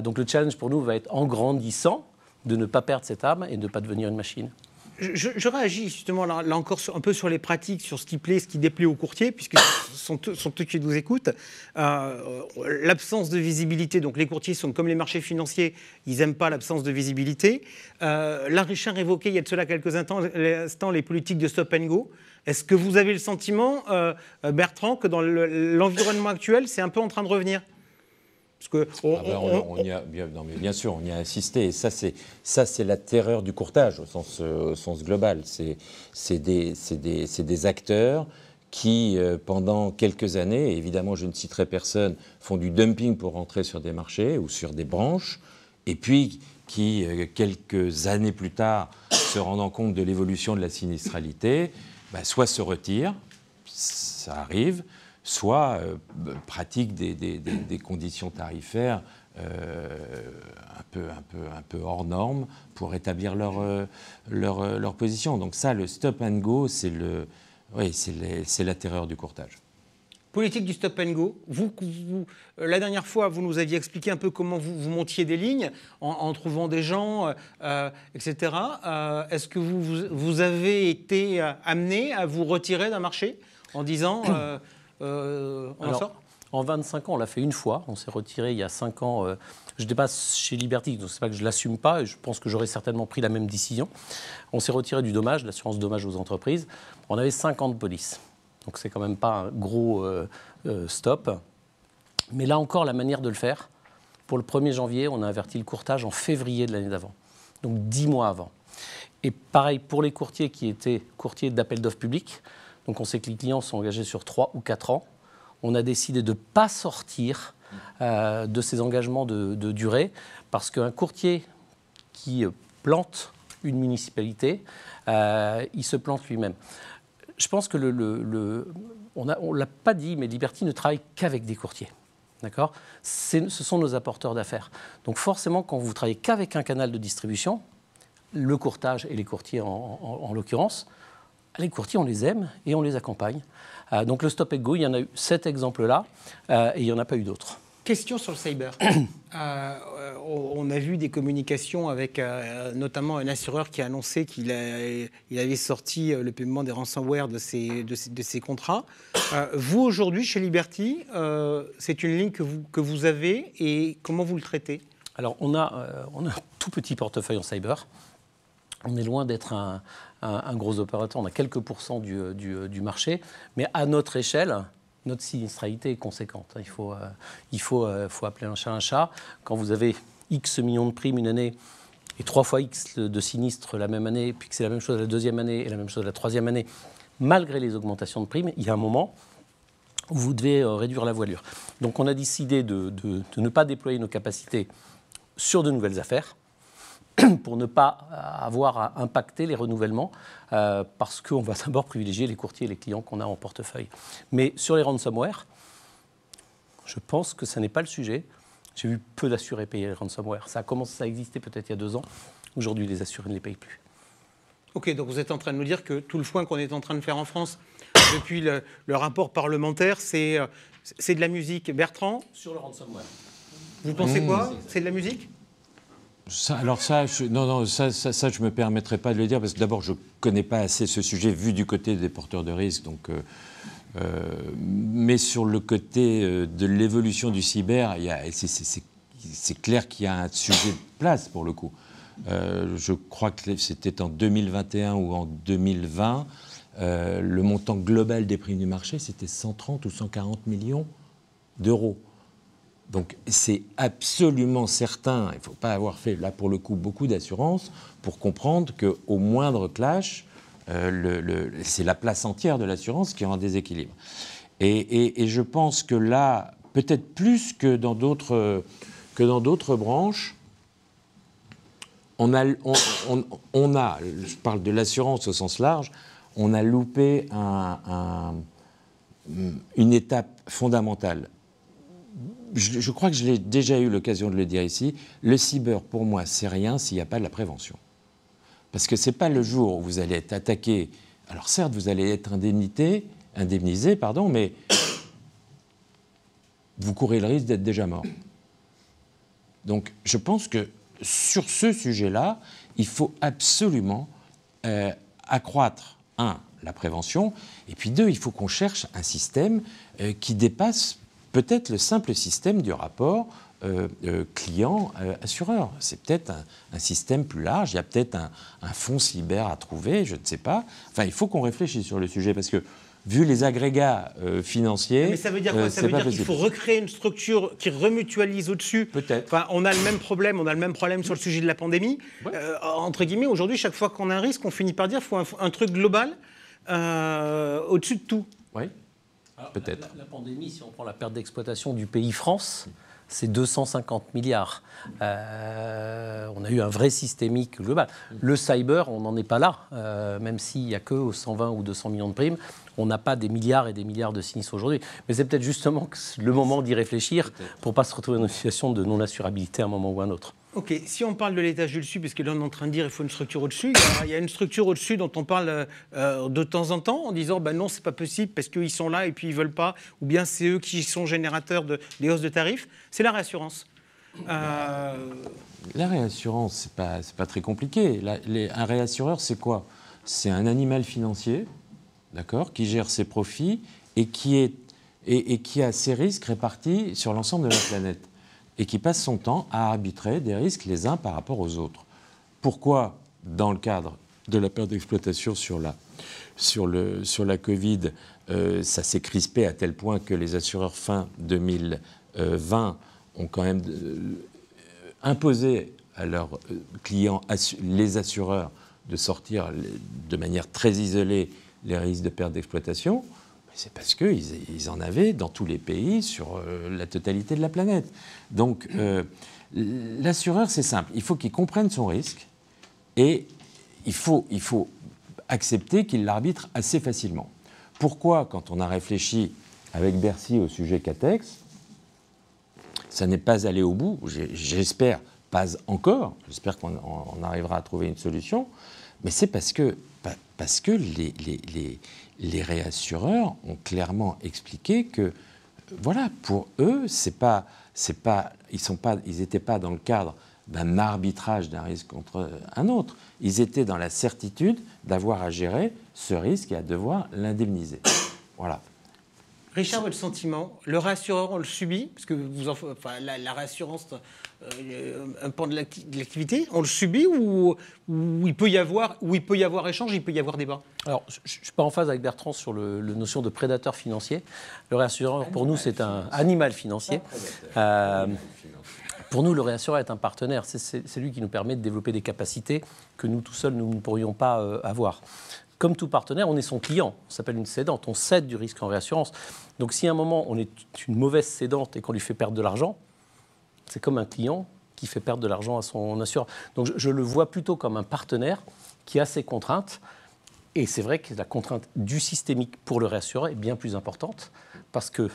Donc le challenge pour nous va être, en grandissant, de ne pas perdre cette âme et de ne pas devenir une machine. Je réagis justement là encore un peu sur les pratiques, sur ce qui plaît, ce qui déplaît aux courtiers, puisque ce sont eux qui nous écoutent. L'absence de visibilité, donc les courtiers sont comme les marchés financiers, ils n'aiment pas l'absence de visibilité. Là, Richard évoquait il y a de cela quelques instants les politiques de stop and go. Est-ce que vous avez le sentiment, Bertrand, que dans l'environnement actuel, c'est un peu en train de revenir? Parce que bien sûr, on y a assisté. Et ça, c'est la terreur du courtage au sens global. C'est des acteurs qui, pendant quelques années, et évidemment, je ne citerai personne, font du dumping pour rentrer sur des marchés ou sur des branches, et puis qui, quelques années plus tard, se rendant compte de l'évolution de la sinistralité, soit se retirent, ça arrive, soit pratique des conditions tarifaires un peu hors norme pour établir leur position. Donc ça, le stop and go, c'est la terreur du courtage. Politique du stop and go. La dernière fois, vous nous aviez expliqué un peu comment vous montiez des lignes en trouvant des gens, etc. Est-ce que vous avez été amené à vous retirer d'un marché en disant on en sort ? En 25 ans, on l'a fait une fois. On s'est retiré il y a 5 ans. Je n'étais pas chez Liberty, donc ce n'est pas que je ne l'assume pas. Et je pense que j'aurais certainement pris la même décision. On s'est retiré du dommage, l'assurance dommage aux entreprises. On avait 5 ans de police. Donc c'est quand même pas un gros stop. Mais là encore, la manière de le faire, pour le 1er janvier, on a averti le courtage en février de l'année d'avant. Donc 10 mois avant. Et pareil pour les courtiers qui étaient courtiers d'appel d'offres publics. Donc on sait que les clients sont engagés sur 3 ou 4 ans. On a décidé de ne pas sortir de ces engagements de durée parce qu'un courtier qui plante une municipalité, il se plante lui-même. Je pense que on ne l'a pas dit, mais Liberty ne travaille qu'avec des courtiers. D'accord ? Ce sont nos apporteurs d'affaires. Donc forcément, quand vous travaillez qu'avec un canal de distribution, le courtage et les courtiers en l'occurrence, les courtiers, on les aime et on les accompagne. Donc le stop and go, il y en a eu cet exemple-là et il n'y en a pas eu d'autres. Question sur le cyber. On a vu des communications avec notamment un assureur qui a annoncé qu'il avait sorti le paiement des ransomware de ses contrats. Vous, aujourd'hui, chez Liberty, c'est une ligne que vous avez et comment vous le traitez ? Alors, on a un tout petit portefeuille en cyber. On est loin d'être un gros opérateur. On a quelques pourcents du marché. Mais à notre échelle, notre sinistralité est conséquente. Il faut appeler un chat. Quand vous avez X millions de primes une année et 3 fois X de sinistres la même année, puis que c'est la même chose la deuxième année et la même chose la troisième année, malgré les augmentations de primes, il y a un moment où vous devez réduire la voilure. Donc on a décidé de ne pas déployer nos capacités sur de nouvelles affaires pour ne pas avoir à impacter les renouvellements parce qu'on va d'abord privilégier les courtiers et les clients qu'on a en portefeuille. Mais sur les ransomware, je pense que ce n'est pas le sujet. J'ai vu peu d'assurés payer les ransomware. Ça a commencé à exister peut-être il y a 2 ans. Aujourd'hui, les assurés ne les payent plus. Ok, donc vous êtes en train de nous dire que tout le foin qu'on est en train de faire en France depuis le rapport parlementaire, c'est de la musique. Bertrand ? Sur le ransomware. Vous pensez quoi ? C'est de la musique ? Je ne me permettrai pas de le dire parce que d'abord, je ne connais pas assez ce sujet vu du côté des porteurs de risques. Mais sur le côté de l'évolution du cyber, c'est clair qu'il y a un sujet de place pour le coup. Je crois que c'était en 2021 ou en 2020, le montant global des primes du marché, c'était 130 ou 140 millions d'euros. Donc c'est absolument certain, il ne faut pas avoir fait là pour le coup beaucoup d'assurance pour comprendre qu'au moindre clash, c'est la place entière de l'assurance qui est en déséquilibre. Et je pense que là, peut-être plus que dans d'autres branches, on a, je parle de l'assurance au sens large, on a loupé une étape fondamentale. Je crois que je l'ai déjà eu l'occasion de le dire ici, le cyber, pour moi, c'est rien s'il n'y a pas de la prévention. Parce que ce n'est pas le jour où vous allez être attaqué. Alors certes, vous allez être indemnisé, mais vous courez le risque d'être déjà mort. Donc je pense que sur ce sujet-là, il faut absolument accroître, la prévention, et puis 2, il faut qu'on cherche un système qui dépasse peut-être le simple système du rapport client-assureur. C'est peut-être un système plus large, il y a peut-être un fonds cyber à trouver, je ne sais pas. Enfin, il faut qu'on réfléchisse sur le sujet, parce que vu les agrégats financiers... Mais ça veut dire quoi ? Ça veut dire qu'il faut recréer une structure qui remutualise au-dessus. Peut-être. Enfin, on a le même problème sur le sujet de la pandémie. Ouais. Entre guillemets, aujourd'hui, chaque fois qu'on a un risque, on finit par dire qu'il faut un truc global au-dessus de tout. Oui. Peut-être. La pandémie, si on prend la perte d'exploitation du pays France, c'est 250 milliards. On a eu un vrai systémique global. Le cyber, on n'en est pas là, même s'il n'y a que 120 ou 200 millions de primes. On n'a pas des milliards et des milliards de sinistres aujourd'hui. Mais c'est peut-être justement le moment d'y réfléchir pour ne pas se retrouver dans une situation de non-assurabilité à un moment ou à un autre. Ok, si on parle de l'étage du dessus, parce que là on est en train de dire qu'il faut une structure au-dessus, il y a une structure au-dessus dont on parle de temps en temps en disant non, c'est pas possible parce qu'ils sont là et puis ils veulent pas, ou bien c'est eux qui sont générateurs des hausses de tarifs, c'est la réassurance. La réassurance, c'est pas très compliqué. Un réassureur, c'est quoi? C'est un animal financier, d'accord, qui gère ses profits et qui a ses risques répartis sur l'ensemble de la planète et qui passe son temps à arbitrer des risques les uns par rapport aux autres. Pourquoi, dans le cadre de la perte d'exploitation sur la Covid, ça s'est crispé à tel point que les assureurs fin 2020 ont quand même imposé à leurs clients, les assureurs, de sortir de manière très isolée les risques de perte d'exploitation? C'est parce qu'ils en avaient dans tous les pays sur la totalité de la planète. Donc, l'assureur, c'est simple. Il faut qu'il comprenne son risque et il faut accepter qu'il l'arbitre assez facilement. Pourquoi, quand on a réfléchi avec Bercy au sujet Catex, ça n'est pas allé au bout? J'espère pas encore. J'espère qu'on arrivera à trouver une solution. Mais c'est parce que les réassureurs ont clairement expliqué que, voilà, pour eux, ils n'étaient pas dans le cadre d'un arbitrage d'un risque contre un autre. Ils étaient dans la certitude d'avoir à gérer ce risque et à devoir l'indemniser. Voilà. Richard, votre sentiment, le réassureur, on le subit, parce que la réassurance, un pan de l'activité, on le subit ou il peut y avoir échange, il peut y avoir débat? Alors, je ne suis pas en phase avec Bertrand sur la notion de prédateur financier. Le réassureur, pour nous, c'est un animal financier. Pour nous, le réassureur est un partenaire. C'est lui qui nous permet de développer des capacités que nous, tout seuls, nous ne pourrions pas avoir. Comme tout partenaire, on est son client. On s'appelle une cédante. On cède du risque en réassurance. Donc, si à un moment, on est une mauvaise cédante et qu'on lui fait perdre de l'argent, c'est comme un client qui fait perdre de l'argent à son assureur. Donc, je le vois plutôt comme un partenaire qui a ses contraintes. Et c'est vrai que la contrainte du systémique pour le réassureur est bien plus importante parce que,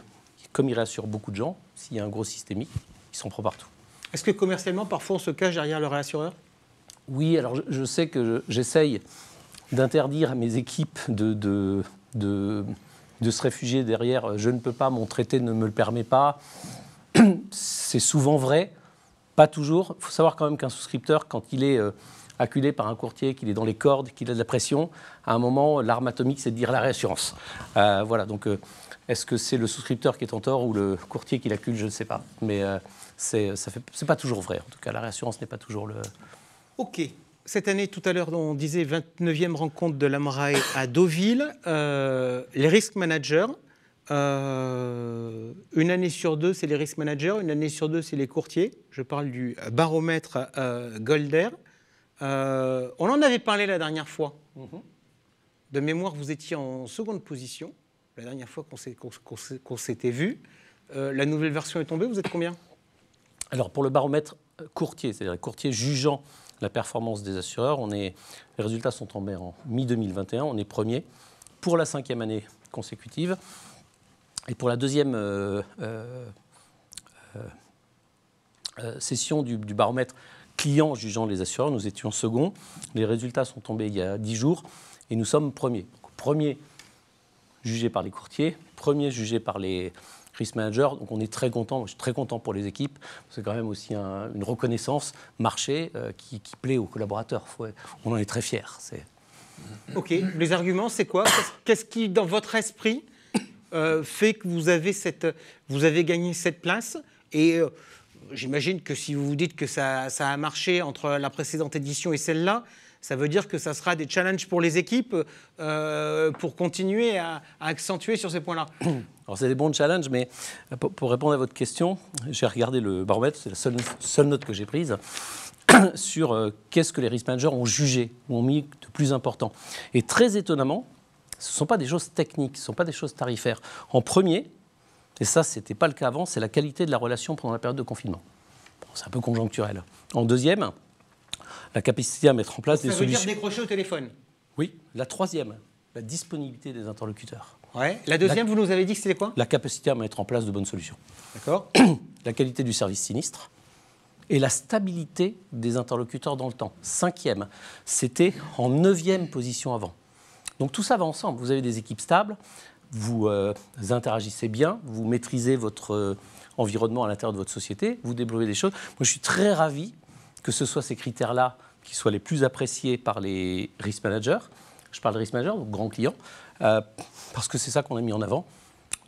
comme il réassure beaucoup de gens, s'il y a un gros systémique, il s'en prend partout. Est-ce que commercialement, parfois, on se cache derrière le réassureur? Oui, alors je sais que j'essaye d'interdire à mes équipes de se réfugier derrière « je ne peux pas, mon traité ne me le permet pas ». C'est souvent vrai, pas toujours. Il faut savoir quand même qu'un souscripteur, quand il est acculé par un courtier, qu'il est dans les cordes, qu'il a de la pression, à un moment, l'arme atomique, c'est de dire la réassurance. Voilà, donc est-ce que c'est le souscripteur qui est en tort ou le courtier qui l'accule? Je ne sais pas. Mais c'est pas toujours vrai. En tout cas, la réassurance n'est pas toujours le... Ok. Cette année, tout à l'heure, on disait 29e rencontre de l'AMRAE à Deauville. Les risk managers, une année sur deux, c'est les risk managers, une année sur deux, c'est les courtiers. Je parle du baromètre Golder. On en avait parlé la dernière fois. De mémoire, vous étiez en seconde position, la dernière fois qu'on s'était vu. La nouvelle version est tombée, vous êtes combien? Alors, pour le baromètre courtier, c'est-à-dire les courtiers jugeant la performance des assureurs, les résultats sont tombés en mi-2021, on est premier pour la 5e année consécutive. Et pour la deuxième session du baromètre client jugeant les assureurs, nous étions second. Les résultats sont tombés il y a 10 jours et nous sommes premiers. Donc, premier jugé par les courtiers, premier jugé par les risk managers. Donc on est très content, je suis très content pour les équipes. C'est quand même aussi une reconnaissance marché qui plaît aux collaborateurs. On en est très fiers. Ok, les arguments, c'est quoi? Qu'est-ce qui, dans votre esprit, fait que vous avez gagné cette place? Et j'imagine que si vous vous dites que ça a marché entre la précédente édition et celle-là, ça veut dire que ça sera des challenges pour les équipes pour continuer à accentuer sur ces points-là. Alors c'est des bons challenges, mais pour répondre à votre question, j'ai regardé le baromètre, c'est la seule note que j'ai prise, sur qu'est-ce que les risk managers ont jugé, ou ont mis de plus important. Et très étonnamment, ce ne sont pas des choses techniques, ce ne sont pas des choses tarifaires. En premier, Et ça, ce n'était pas le cas avant, c'est la qualité de la relation pendant la période de confinement. Bon, c'est un peu conjoncturel. En deuxième, la capacité à mettre en place des solutions. Ça veut dire décrocher au téléphone? Oui. La troisième, la disponibilité des interlocuteurs. Ouais. La deuxième, vous nous avez dit que c'était quoi? La capacité à mettre en place de bonnes solutions. D'accord. La qualité du service sinistre et la stabilité des interlocuteurs dans le temps. Cinquième, c'était en 9e position avant. Donc tout ça va ensemble. Vous avez des équipes stables, vous interagissez bien, vous maîtrisez votre environnement à l'intérieur de votre société, vous développez des choses. Moi, je suis très ravi que ce soit ces critères-là qui soient les plus appréciés par les risk managers. Je parle de risk managers, donc grands clients, parce que c'est ça qu'on a mis en avant.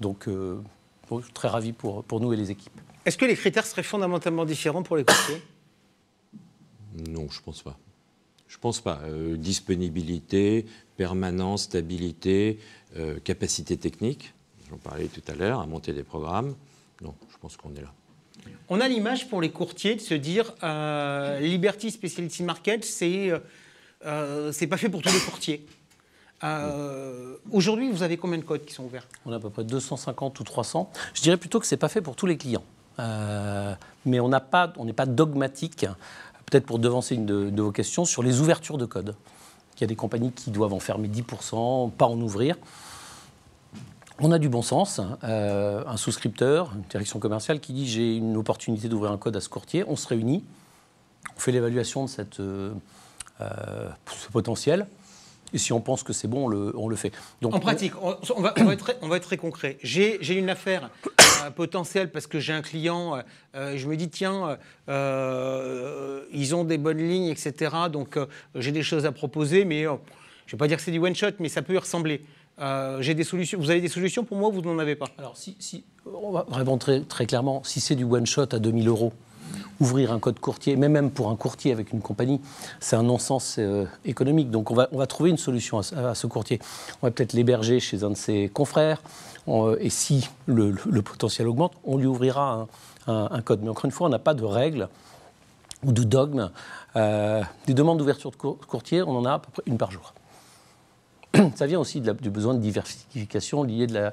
Donc, je suis très ravi pour nous et les équipes. Est-ce que les critères seraient fondamentalement différents pour les courtiers? Non, je ne pense pas. Je ne pense pas. Disponibilité, permanence, stabilité, capacité technique, j'en parlais tout à l'heure, à monter des programmes. Non, je pense qu'on est là. On a l'image pour les courtiers de se dire Liberty Specialty Market, c'est pas fait pour tous les courtiers. Aujourd'hui, vous avez combien de codes qui sont ouverts? On a à peu près 250 ou 300. Je dirais plutôt que ce n'est pas fait pour tous les clients. Mais on n'est pas dogmatique, peut-être pour devancer une de vos questions, sur les ouvertures de codes. Il y a des compagnies qui doivent en fermer 10%, pas en ouvrir. On a du bon sens. Un souscripteur, une direction commerciale qui dit « j'ai une opportunité d'ouvrir un code à ce courtier », on se réunit, on fait l'évaluation de ce potentiel. Et si on pense que c'est bon, on le fait. Donc, en pratique, on va être très concret. J'ai une affaire potentielle parce que j'ai un client, je me dis, tiens, ils ont des bonnes lignes, etc. Donc, j'ai des choses à proposer, mais je ne vais pas dire que c'est du one-shot, mais ça peut y ressembler. J'ai des solutions. Vous avez des solutions pour moi ou vous n'en avez pas? Alors, on va répondre très clairement. Si c'est du one-shot à 2 000 €, ouvrir un code courtier, mais même pour un courtier avec une compagnie, c'est un non-sens économique. Donc on va trouver une solution à ce courtier. On va peut-être l'héberger chez un de ses confrères, et si le potentiel augmente, on lui ouvrira un code. Mais encore une fois, on n'a pas de règles ou de dogme. Des demandes d'ouverture de courtier, on en a à peu près une par jour. Ça vient aussi du besoin de diversification lié de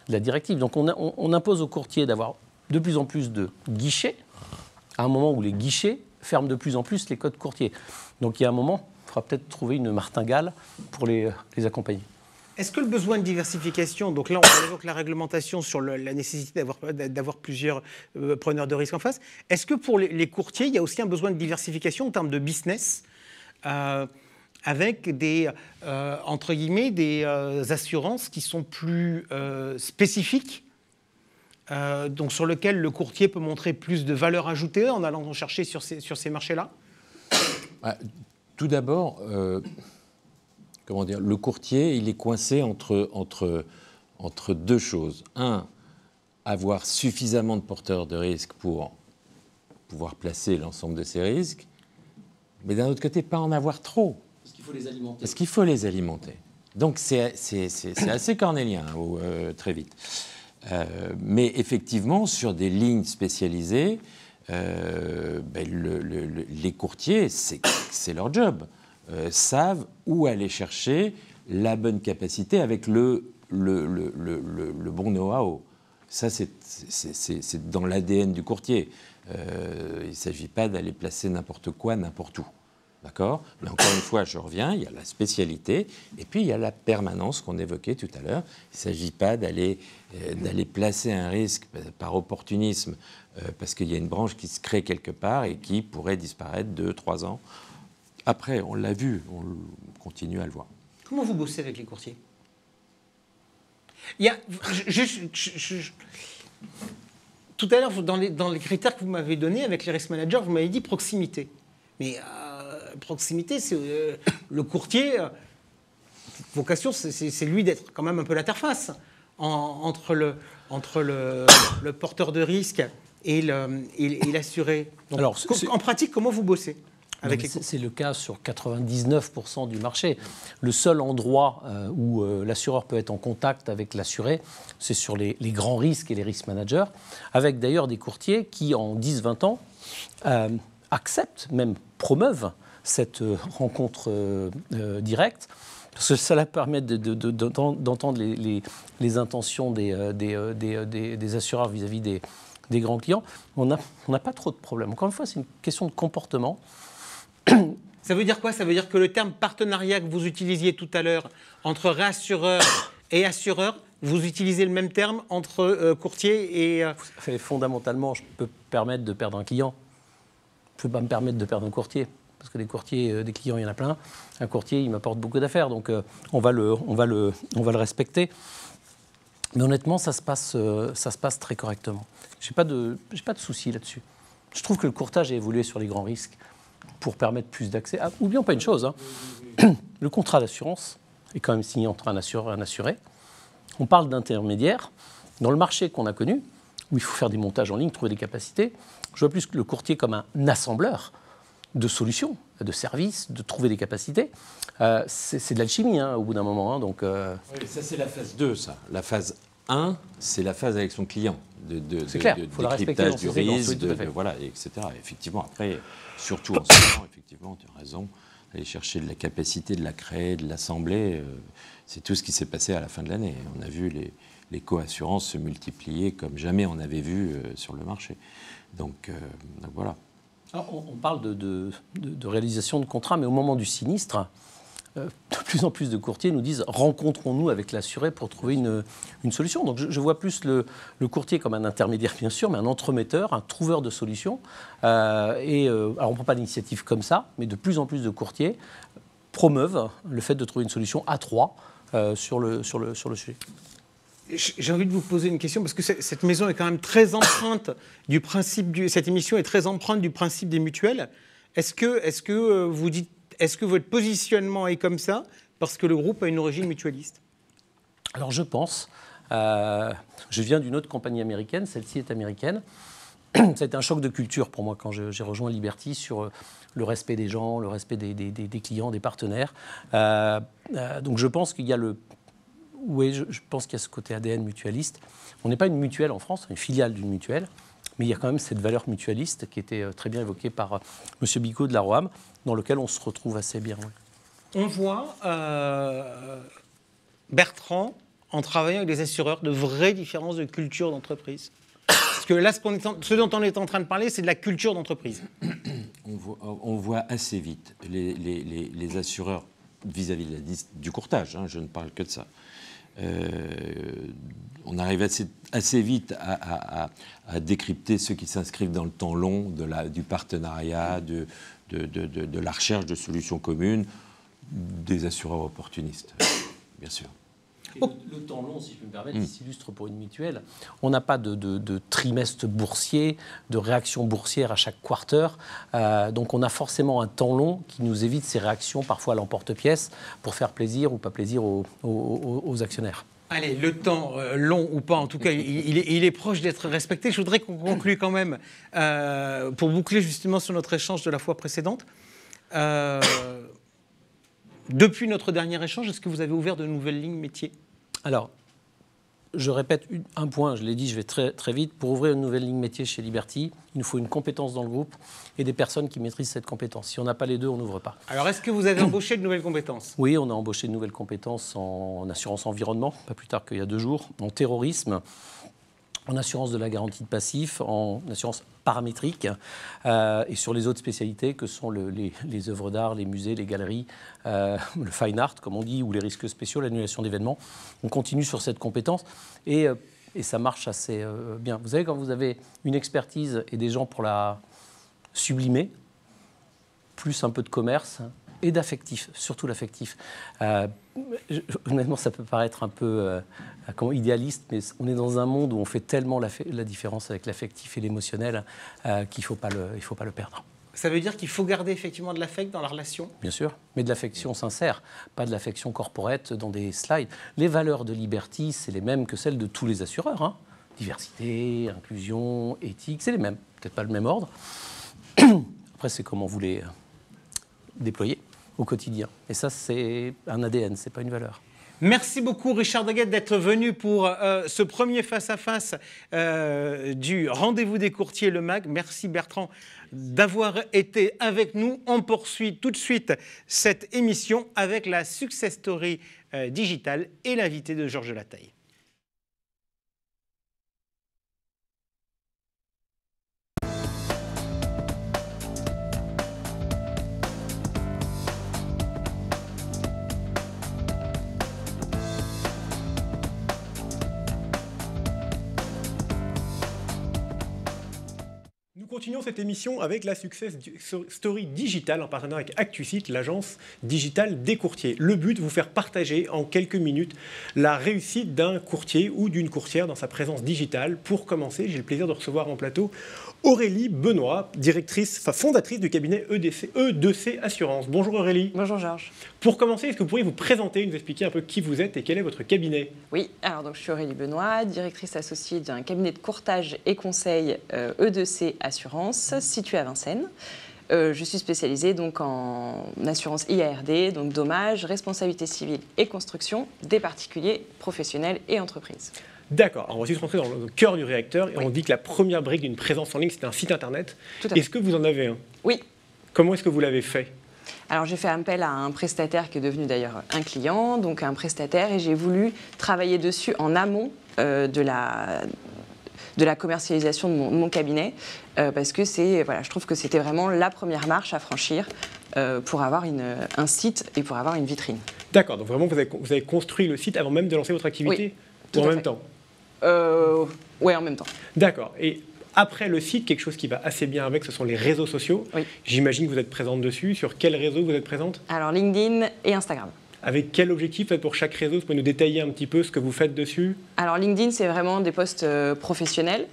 la directive. Donc on impose aux courtiers d'avoir de plus en plus de guichets, à un moment où les guichets ferment de plus en plus les codes courtiers. Donc il y a un moment, il faudra peut-être trouver une martingale pour les accompagner. Est-ce que le besoin de diversification, donc là on évoque la réglementation sur la nécessité d'avoir plusieurs preneurs de risques en face, est-ce que pour les courtiers, il y a aussi un besoin de diversification en termes de business avec des, entre guillemets, des assurances qui sont plus spécifiques, donc sur lequel le courtier peut montrer plus de valeur ajoutée en allant chercher sur ces marchés-là? Tout d'abord, comment dire, le courtier, il est coincé entre deux choses. Un, avoir suffisamment de porteurs de risques pour pouvoir placer l'ensemble de ces risques, mais d'un autre côté, pas en avoir trop. Parce qu'il faut les alimenter. Parce qu'il faut les alimenter. Donc c'est assez cornélien, très vite. Mais effectivement, sur des lignes spécialisées, les courtiers, c'est leur job, savent où aller chercher la bonne capacité avec le bon know-how. Ça, c'est dans l'ADN du courtier. Il ne s'agit pas d'aller placer n'importe quoi, n'importe où. D'accord ? Mais encore une fois, je reviens, il y a la spécialité et puis il y a la permanence qu'on évoquait tout à l'heure. Il ne s'agit pas d'aller placer un risque par opportunisme parce qu'il y a une branche qui se crée quelque part et qui pourrait disparaître 2-3 ans. Après, on l'a vu, on continue à le voir. Comment vous bossez avec les courtiers ? Il y a, tout à l'heure, dans les critères que vous m'avez donnés avec les risk managers, vous m'avez dit proximité. Mais proximité, c'est le courtier, vocation, c'est lui d'être quand même un peu l'interface entre le porteur de risque et l'assuré. Alors, en pratique, comment vous bossez avec les courtiers ? C'est le cas sur 99% du marché. Le seul endroit où l'assureur peut être en contact avec l'assuré, c'est sur les grands risques et les risk managers, avec d'ailleurs des courtiers qui, en 10-20 ans, acceptent, même promeuvent cette rencontre directe, Parce que ça permet d'entendre les intentions des assureurs vis-à-vis des grands clients. On n'a pas trop de problèmes. Encore une fois, c'est une question de comportement. Ça veut dire quoi? Ça veut dire que le terme partenariat que vous utilisiez tout à l'heure entre réassureur et assureur, vous utilisez le même terme entre courtier et... Fondamentalement, je peux permettre de perdre un client. Je ne peux pas me permettre de perdre un courtier. Parce que des courtiers, des clients, il y en a plein. Un courtier, il m'apporte beaucoup d'affaires. Donc, on va le respecter. Mais honnêtement, ça se passe très correctement. Je n'ai pas de souci là-dessus. Je trouve que le courtage a évolué sur les grands risques pour permettre plus d'accès. Ah, oublions pas une chose. Hein. Le contrat d'assurance est quand même signé entre un assureur et un assuré. On parle d'intermédiaire. Dans le marché qu'on a connu, où il faut faire des montages en ligne, trouver des capacités, je vois plus le courtier comme un assembleur de solutions, de services, de trouver des capacités. C'est de l'alchimie, hein, au bout d'un moment. Hein, donc, Oui, ça, c'est la phase 2, ça. La phase 1, c'est la phase avec son client, c'est clair, faut la respecter décryptage du risque, voilà, etc. Effectivement, après, surtout en ce moment, effectivement, tu as raison, aller chercher de la capacité, de la créer, de l'assembler, c'est tout ce qui s'est passé à la fin de l'année. On a vu les co-assurances se multiplier comme jamais on avait vu sur le marché. Donc voilà. Alors, on parle de réalisation de contrats, mais au moment du sinistre, de plus en plus de courtiers nous disent « rencontrons-nous avec l'assuré pour trouver une solution ». Donc je vois plus le courtier comme un intermédiaire, bien sûr, mais un entremetteur, un trouveur de solutions. Alors on ne prend pas d'initiative comme ça, mais de plus en plus de courtiers promeuvent le fait de trouver une solution à trois sur le sujet. J'ai envie de vous poser une question, parce que cette maison est quand même très empreinte du principe, cette émission est très empreinte du principe des mutuelles. Est-ce que vous dites, est-ce que votre positionnement est comme ça parce que le groupe a une origine mutualiste? Alors je pense. Je viens d'une autre compagnie américaine, celle-ci est américaine. Ça a été un choc de culture pour moi quand j'ai rejoint Liberty sur le respect des gens, le respect des clients, des partenaires. Donc je pense qu'il y a Oui, je pense qu'il y a ce côté ADN mutualiste. On n'est pas une mutuelle en France, une filiale d'une mutuelle, mais il y a quand même cette valeur mutualiste qui était très bien évoquée par M. Bicot de la Roham, dans lequel on se retrouve assez bien. Oui. On voit, Bertrand, en travaillant avec des assureurs, de vraies différences de culture d'entreprise. Parce que là, ce dont on est en train de parler, c'est de la culture d'entreprise. On voit assez vite les assureurs vis-à-vis du courtage, hein, je ne parle que de ça. On arrive assez vite à décrypter ceux qui s'inscrivent dans le temps long du partenariat, de la recherche de solutions communes, des assureurs opportunistes, bien sûr. Le temps long, si je peux me permettre, il s'illustre pour une mutuelle. On n'a pas de trimestre boursier, de réaction boursière à chaque quarter. Donc on a forcément un temps long qui nous évite ces réactions, parfois à l'emporte-pièce, pour faire plaisir ou pas plaisir aux actionnaires. Allez, le temps long ou pas, en tout cas, il est proche d'être respecté. Je voudrais qu'on conclue quand même, pour boucler justement sur notre échange de la fois précédente. Depuis notre dernier échange, est-ce que vous avez ouvert de nouvelles lignes métiers? Alors, je répète un point, je l'ai dit, je vais très, très vite. Pour ouvrir une nouvelle ligne métier chez Liberty, il nous faut une compétence dans le groupe et des personnes qui maîtrisent cette compétence. Si on n'a pas les deux, on n'ouvre pas. Alors, est-ce que vous avez embauché de nouvelles compétences? Oui, on a embauché de nouvelles compétences en assurance environnement, pas plus tard qu'il y a 2 jours, en terrorisme, en assurance de la garantie de passif, en assurance paramétrique et sur les autres spécialités que sont les œuvres d'art, les musées, les galeries, le fine art, comme on dit, ou les risques spéciaux, l'annulation d'événements. On continue sur cette compétence et ça marche assez bien. Vous savez, quand vous avez une expertise et des gens pour la sublimer, plus un peu de commerce et d'affectif, surtout l'affectif. Honnêtement, ça peut paraître un peu idéaliste, mais on est dans un monde où on fait tellement la différence avec l'affectif et l'émotionnel qu'il ne faut pas le perdre. Ça veut dire qu'il faut garder effectivement de l'affect dans la relation? Bien sûr, mais de l'affection sincère, pas de l'affection corporate dans des slides. Les valeurs de Liberty, c'est les mêmes que celles de tous les assureurs. Hein. Diversité, inclusion, éthique, c'est les mêmes. Peut-être pas le même ordre. Après, c'est comment vous les déployez au quotidien. Et ça, c'est un ADN, c'est pas une valeur. Merci beaucoup Richard Daguet d'être venu pour ce premier face-à-face du Rendez-vous des courtiers, le MAG. Merci Bertrand d'avoir été avec nous. On poursuit tout de suite cette émission avec la Success Story digitale et l'invité de Georges Lataille. Nous continuons cette émission avec la Success Story Digital en partenariat avec ActuSite, l'agence digitale des courtiers. Le but, vous faire partager en quelques minutes la réussite d'un courtier ou d'une courtière dans sa présence digitale. Pour commencer, j'ai le plaisir de recevoir en plateau Aurélie Benoît, fondatrice du cabinet E2C Assurance. Bonjour Aurélie. Bonjour Georges. Pour commencer, est-ce que vous pourriez vous présenter, nous expliquer un peu qui vous êtes et quel est votre cabinet? Oui, alors donc, je suis Aurélie Benoît, directrice associée d'un cabinet de courtage et conseil E2C Assurance, situé à Vincennes. Je suis spécialisée donc en assurance IARD, donc dommages, responsabilité civile et construction des particuliers, professionnels et entreprises. D'accord, on va aussi rentrer dans le cœur du réacteur et on dit que la première brique d'une présence en ligne, c'est un site internet. Est-ce que vous en avez un? Oui. Comment est-ce que vous l'avez fait? Alors j'ai fait appel à un prestataire qui est devenu d'ailleurs un client, donc un prestataire, et j'ai voulu travailler dessus en amont de la commercialisation de mon cabinet, parce que je trouve que c'était vraiment la première marche à franchir pour avoir un site et pour avoir une vitrine. D'accord, donc vraiment vous avez construit le site avant même de lancer votre activité? Oui, ou en même temps? Oui, en même temps. D'accord. Et après le site, quelque chose qui va assez bien avec, ce sont les réseaux sociaux. Oui. J'imagine que vous êtes présente dessus. Sur quel réseau vous êtes présente? Alors LinkedIn et Instagram. Avec quel objectif pour chaque réseau? Vous pouvez nous détailler un petit peu ce que vous faites dessus? Alors LinkedIn, c'est vraiment des posts professionnels.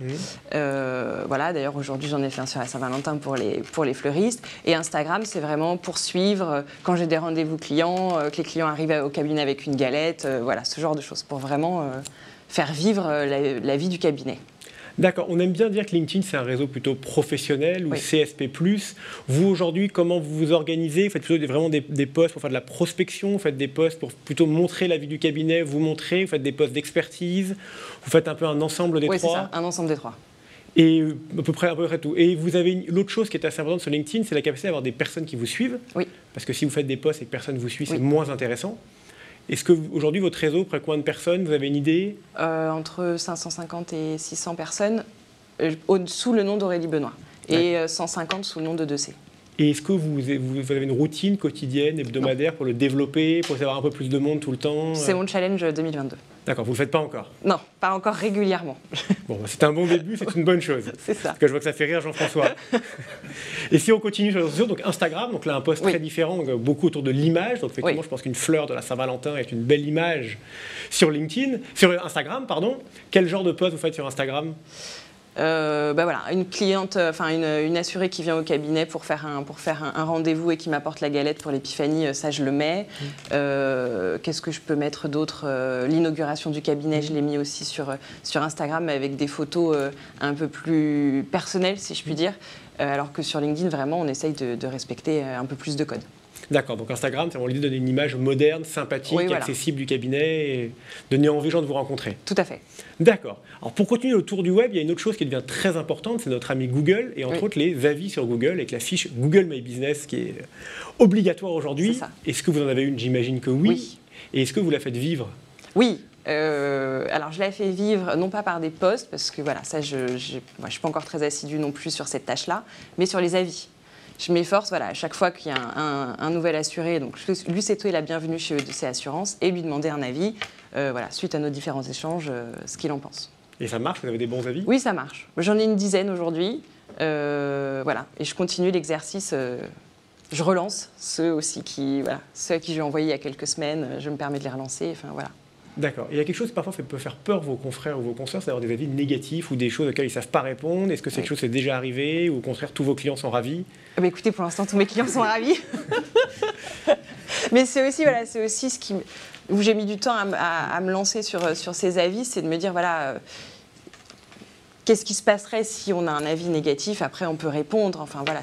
Voilà, d'ailleurs aujourd'hui j'en ai fait un sur la Saint-Valentin pour les fleuristes. Et Instagram, c'est vraiment pour suivre quand j'ai des rendez-vous clients, que les clients arrivent au cabinet avec une galette, voilà, ce genre de choses, pour vraiment faire vivre la vie du cabinet. D'accord. On aime bien dire que LinkedIn, c'est un réseau plutôt professionnel ou CSP+. Vous, aujourd'hui, comment vous vous organisez? Vous faites plutôt vraiment des posts pour faire de la prospection? Vous faites des posts pour plutôt montrer la vie du cabinet, vous montrer? Vous faites des posts d'expertise? Vous faites un peu un ensemble des trois? Oui, c'est ça, un ensemble des trois. Et à peu près tout. Et vous avez l'autre chose qui est assez importante sur LinkedIn, c'est la capacité d'avoir des personnes qui vous suivent. Oui. Parce que si vous faites des posts et que personne ne vous suit, c'est moins intéressant. Est-ce que aujourd'hui, votre réseau, près combien de personnes? Vous avez une idée? Entre 550 et 600 personnes, sous le nom d'Aurélie Benoît. Et 150 sous le nom de 2C. Et est-ce que vous avez une routine quotidienne, hebdomadaire, pour le développer, pour avoir un peu plus de monde tout le temps? C'est mon challenge 2022. D'accord, vous ne le faites pas encore? Non, pas encore régulièrement. Bon, c'est un bon début, c'est une bonne chose. C'est ça. Parce que je vois que ça fait rire Jean-François. Et si on continue sur les réseaux, donc Instagram, donc là un post très différent, donc beaucoup autour de l'image. Donc effectivement, je pense qu'une fleur de la Saint-Valentin est une belle image sur Instagram, pardon. Quel genre de post vous faites sur Instagram? Voilà, une cliente, une assurée qui vient au cabinet pour faire un rendez-vous et qui m'apporte la galette pour l'épiphanie, ça je le mets. Qu'est-ce que je peux mettre d'autre? L'inauguration du cabinet, je l'ai mis aussi sur Instagram avec des photos un peu plus personnelles, si je puis dire. Alors que sur LinkedIn, vraiment, on essaye de respecter un peu plus de codes. D'accord, donc Instagram, c'est vraiment l'idée de donner une image moderne, sympathique, accessible du cabinet et donner envie aux gens de vous rencontrer. Tout à fait. D'accord. Alors pour continuer autour du web, il y a une autre chose qui devient très importante, c'est notre ami Google et entre autres les avis sur Google avec la fiche Google My Business qui est obligatoire aujourd'hui. Est-ce que vous en avez une? J'imagine que oui. Et est-ce que vous la faites vivre? Oui. Alors je la fais vivre non pas par des posts parce que voilà, ça je suis pas encore très assidue non plus sur cette tâche-là, mais sur les avis. Je m'efforce, voilà, à chaque fois qu'il y a un nouvel assuré, donc lui souhaiter la bienvenue chez E2C Assurance et lui demander un avis, voilà, suite à nos différents échanges, ce qu'il en pense. Et ça marche? Vous avez des bons avis? Oui, ça marche. J'en ai une dizaine aujourd'hui, voilà, et je continue l'exercice. Je relance ceux à qui j'ai envoyé il y a quelques semaines, je me permets de les relancer, enfin voilà. D'accord. Il y a quelque chose qui parfois peut faire peur vos confrères ou vos consoeurs, c'est d'avoir des avis négatifs ou des choses auxquelles ils ne savent pas répondre. Est-ce que cette chose est déjà arrivée ou au contraire tous vos clients sont ravis? Écoutez, pour l'instant tous mes clients sont ravis. Mais c'est aussi ce où j'ai mis du temps à me lancer sur ces avis, c'est de me dire qu'est-ce qui se passerait si on a un avis négatif? Après on peut répondre. Enfin voilà,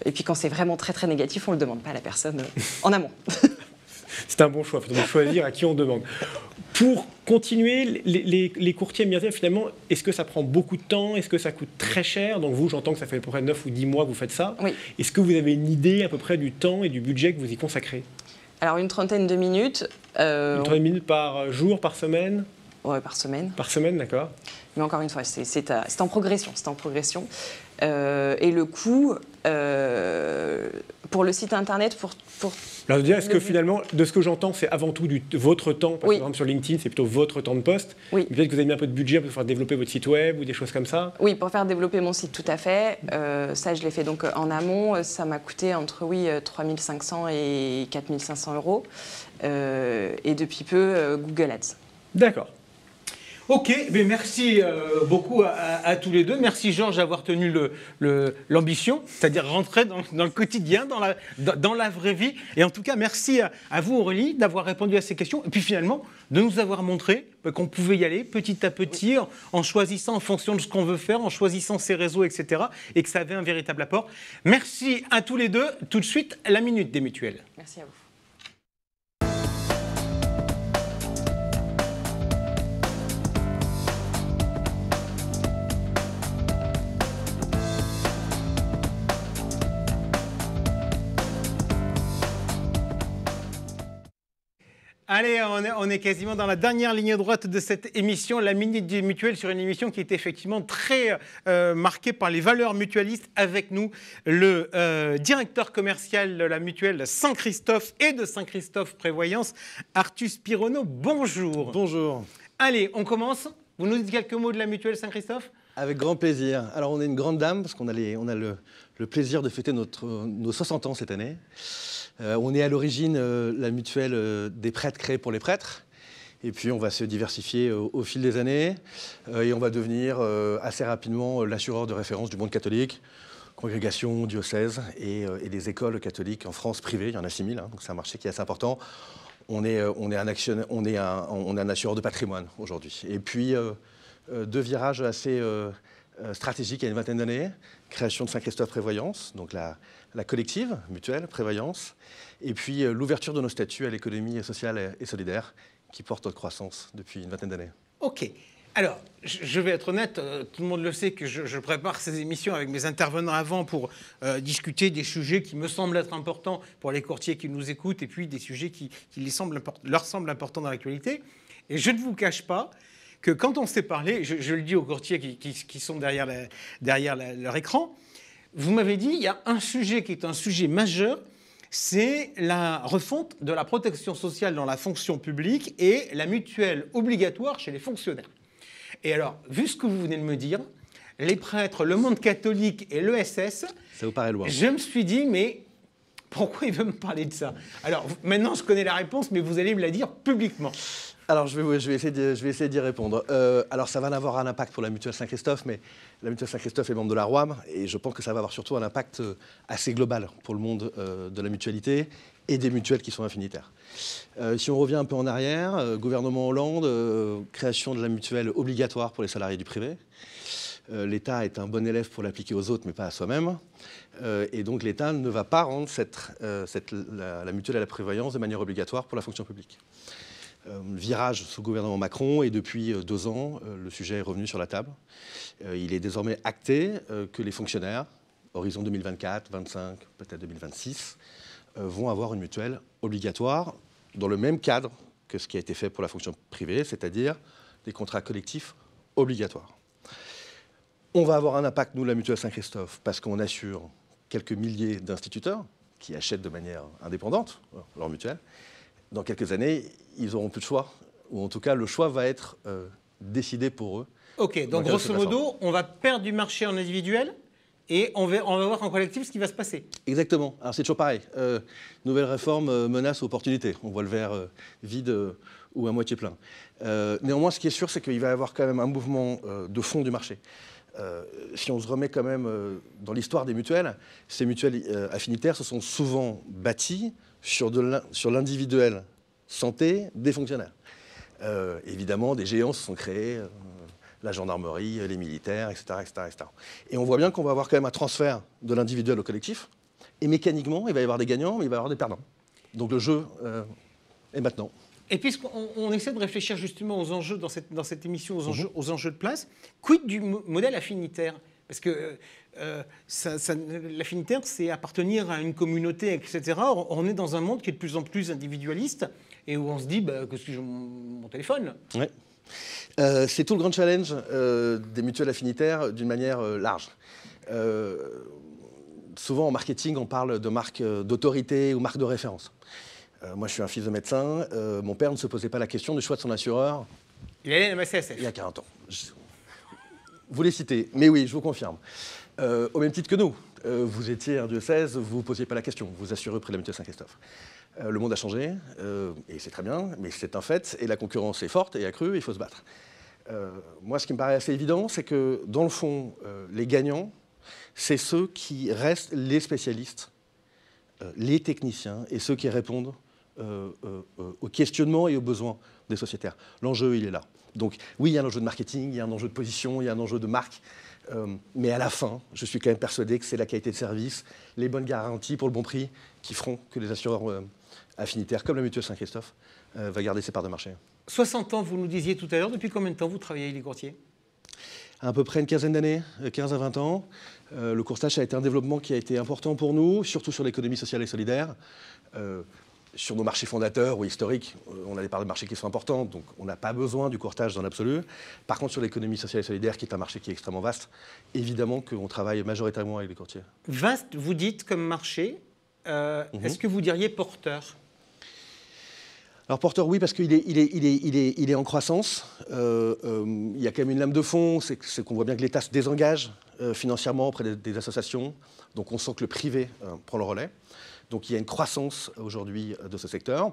et puis quand c'est vraiment très très négatif, on ne le demande pas à la personne en amont. C'est un bon choix, il faut choisir à qui on demande. Pour continuer, les courtiers immobiliers, finalement, est-ce que ça prend beaucoup de temps? Est-ce que ça coûte très cher? Donc vous, j'entends que ça fait à peu près 9 ou 10 mois que vous faites ça. Oui. Est-ce que vous avez une idée à peu près du temps et du budget que vous y consacrez? Alors, une trentaine de minutes. Une trentaine de minutes par jour, par semaine? Ouais, par semaine. Par semaine, d'accord. Mais encore une fois, c'est en progression. C'est en progression. Et le coût, pour le site internet, Alors, est-ce que finalement, de ce que j'entends, c'est avant tout votre temps, parce que oui. par exemple sur LinkedIn, c'est plutôt votre temps de poste. Oui. Peut-être que vous avez mis un peu de budget pour faire développer votre site web ou des choses comme ça. Oui, pour faire développer mon site, tout à fait. Ça, je l'ai fait donc en amont. Ça m'a coûté entre 3 500 et 4 500 euros. Et depuis peu, Google Ads. D'accord. Ok, mais merci beaucoup à tous les deux. Merci Georges d'avoir tenu l'ambition, c'est-à-dire rentrer dans le quotidien, dans la vraie vie. Et en tout cas, merci à vous Aurélie d'avoir répondu à ces questions. Et puis finalement, de nous avoir montré qu'on pouvait y aller petit à petit, en choisissant en fonction de ce qu'on veut faire, en choisissant ses réseaux, etc. Et que ça avait un véritable apport. Merci à tous les deux. Tout de suite, la Minute des Mutuelles. Merci à vous. Allez, on est quasiment dans la dernière ligne droite de cette émission, la Minute des Mutuelles, sur une émission qui est effectivement très marquée par les valeurs mutualistes. Avec nous, le directeur commercial de la mutuelle Saint-Christophe et de Saint-Christophe Prévoyance, Artus Pironneau. Bonjour. Bonjour. Allez, on commence. Vous nous dites quelques mots de la mutuelle Saint-Christophe? Avec grand plaisir. Alors, on est une grande dame parce qu'on a le plaisir de fêter nos 60 ans cette année. On est à l'origine la mutuelle des prêtres créée pour les prêtres. Et puis, on va se diversifier au fil des années. Et on va devenir assez rapidement l'assureur de référence du monde catholique, congrégations, diocèses et des écoles catholiques en France privées. Il y en a 6 000, hein, donc c'est un marché qui est assez important. On est un assureur de patrimoine aujourd'hui. Et puis, 2 virages assez stratégiques il y a une vingtaine d'années. Création de Saint-Christophe Prévoyance, donc la collective mutuelle Prévoyance, et puis l'ouverture de nos statuts à l'économie sociale et solidaire qui porte notre croissance depuis une vingtaine d'années. Ok. Alors, je vais être honnête, tout le monde le sait que je prépare ces émissions avec mes intervenants avant pour discuter des sujets qui me semblent être importants pour les courtiers qui nous écoutent et puis des sujets qui leur semblent importants dans l'actualité. Et je ne vous cache pas que quand on s'est parlé, je le dis aux courtiers qui sont derrière leur écran, vous m'avez dit il y a un sujet qui est un sujet majeur, c'est la refonte de la protection sociale dans la fonction publique et la mutuelle obligatoire chez les fonctionnaires. Et alors, vu ce que vous venez de me dire, les prêtres, le monde catholique et l'ESS, ça vous paraît loin. Je me suis dit, mais pourquoi il veut me parler de ça? Alors, maintenant, je connais la réponse, mais vous allez me la dire publiquement. Alors, je vais essayer d'y répondre. Alors, ça va avoir un impact pour la mutuelle Saint-Christophe, mais la mutuelle Saint-Christophe est membre de la ROAM, et je pense que ça va avoir surtout un impact assez global pour le monde de la mutualité et des mutuelles qui sont infinitaires. Si on revient un peu en arrière, gouvernement Hollande, création de la mutuelle obligatoire pour les salariés du privé. L'État est un bon élève pour l'appliquer aux autres, mais pas à soi-même. Et donc, l'État ne va pas rendre la mutuelle à la prévoyance de manière obligatoire pour la fonction publique. Virage sous le gouvernement Macron et depuis 2 ans, le sujet est revenu sur la table. Il est désormais acté que les fonctionnaires, horizon 2024, 2025, peut-être 2026, vont avoir une mutuelle obligatoire dans le même cadre que ce qui a été fait pour la fonction privée, c'est-à-dire des contrats collectifs obligatoires. On va avoir un impact, nous, la mutuelle Saint-Christophe, parce qu'on assure quelques milliers d'instituteurs qui achètent de manière indépendante leur mutuelle. Dans quelques années, ils n'auront plus de choix, ou en tout cas, le choix va être décidé pour eux. Ok, donc grosso modo, on va perdre du marché en individuel et on va voir en collectif ce qui va se passer. Exactement. Alors c'est toujours pareil. Nouvelle réforme, menace, opportunité. On voit le verre vide ou à moitié plein. Néanmoins, ce qui est sûr, c'est qu'il va y avoir quand même un mouvement de fond du marché. Si on se remet quand même dans l'histoire des mutuelles, ces mutuelles affinitaires se sont souvent bâties sur l'individuel santé des fonctionnaires. Évidemment, des géants se sont créés, la gendarmerie, les militaires, etc., etc., etc. Et on voit bien qu'on va avoir quand même un transfert de l'individuel au collectif. Et mécaniquement, il va y avoir des gagnants, mais il va y avoir des perdants. Donc le jeu et maintenant. Et puisqu'on essaie de réfléchir justement aux enjeux dans cette émission, aux enjeux de place, quid du modèle affinitaire? Parce que l'affinitaire, c'est appartenir à une communauté, etc. On est dans un monde qui est de plus en plus individualiste et où on se dit que si j'ai mon téléphone. Ouais. C'est tout le grand challenge des mutuelles affinitaires d'une manière large. Souvent en marketing, on parle de marque d'autorité ou marque de référence. Moi, je suis un fils de médecin. Mon père ne se posait pas la question du choix de son assureur. Il allait à la MACSF. Il y a 40 ans. Vous les citez, mais oui, je vous confirme. Au même titre que nous, vous étiez un diocèse, vous ne vous posiez pas la question, vous assurez auprès de la mutuelle Saint-Christophe. Le monde a changé, et c'est très bien, mais c'est un fait, et la concurrence est forte et accrue, il faut se battre. Moi, ce qui me paraît assez évident, c'est que, dans le fond, les gagnants, c'est ceux qui restent les spécialistes, les techniciens, et ceux qui répondent aux questionnements et aux besoins des sociétaires. L'enjeu, il est là. Donc oui, il y a un enjeu de marketing, il y a un enjeu de position, il y a un enjeu de marque, mais à la fin, je suis quand même persuadé que c'est la qualité de service, les bonnes garanties pour le bon prix qui feront que les assureurs affinitaires, comme la mutuelle Saint-Christophe, va garder ses parts de marché. 60 ans, vous nous disiez tout à l'heure, depuis combien de temps vous travaillez avec les courtiers? À peu près une quinzaine d'années, 15 à 20 ans. Le courtage a été un développement qui a été important pour nous, surtout sur l'économie sociale et solidaire. Sur nos marchés fondateurs ou historiques, on a des parts de marché qui sont importantes, donc on n'a pas besoin du courtage dans l'absolu. Par contre, sur l'économie sociale et solidaire, qui est un marché qui est extrêmement vaste, évidemment qu'on travaille majoritairement avec les courtiers. Vaste, vous dites, comme marché. Est-ce que vous diriez porteur? Alors porteur, oui, parce qu'il est en croissance. Il y a quand même une lame de fond, c'est qu'on voit bien que l'État se désengage financièrement auprès des associations. Donc on sent que le privé prend le relais. Donc il y a une croissance aujourd'hui de ce secteur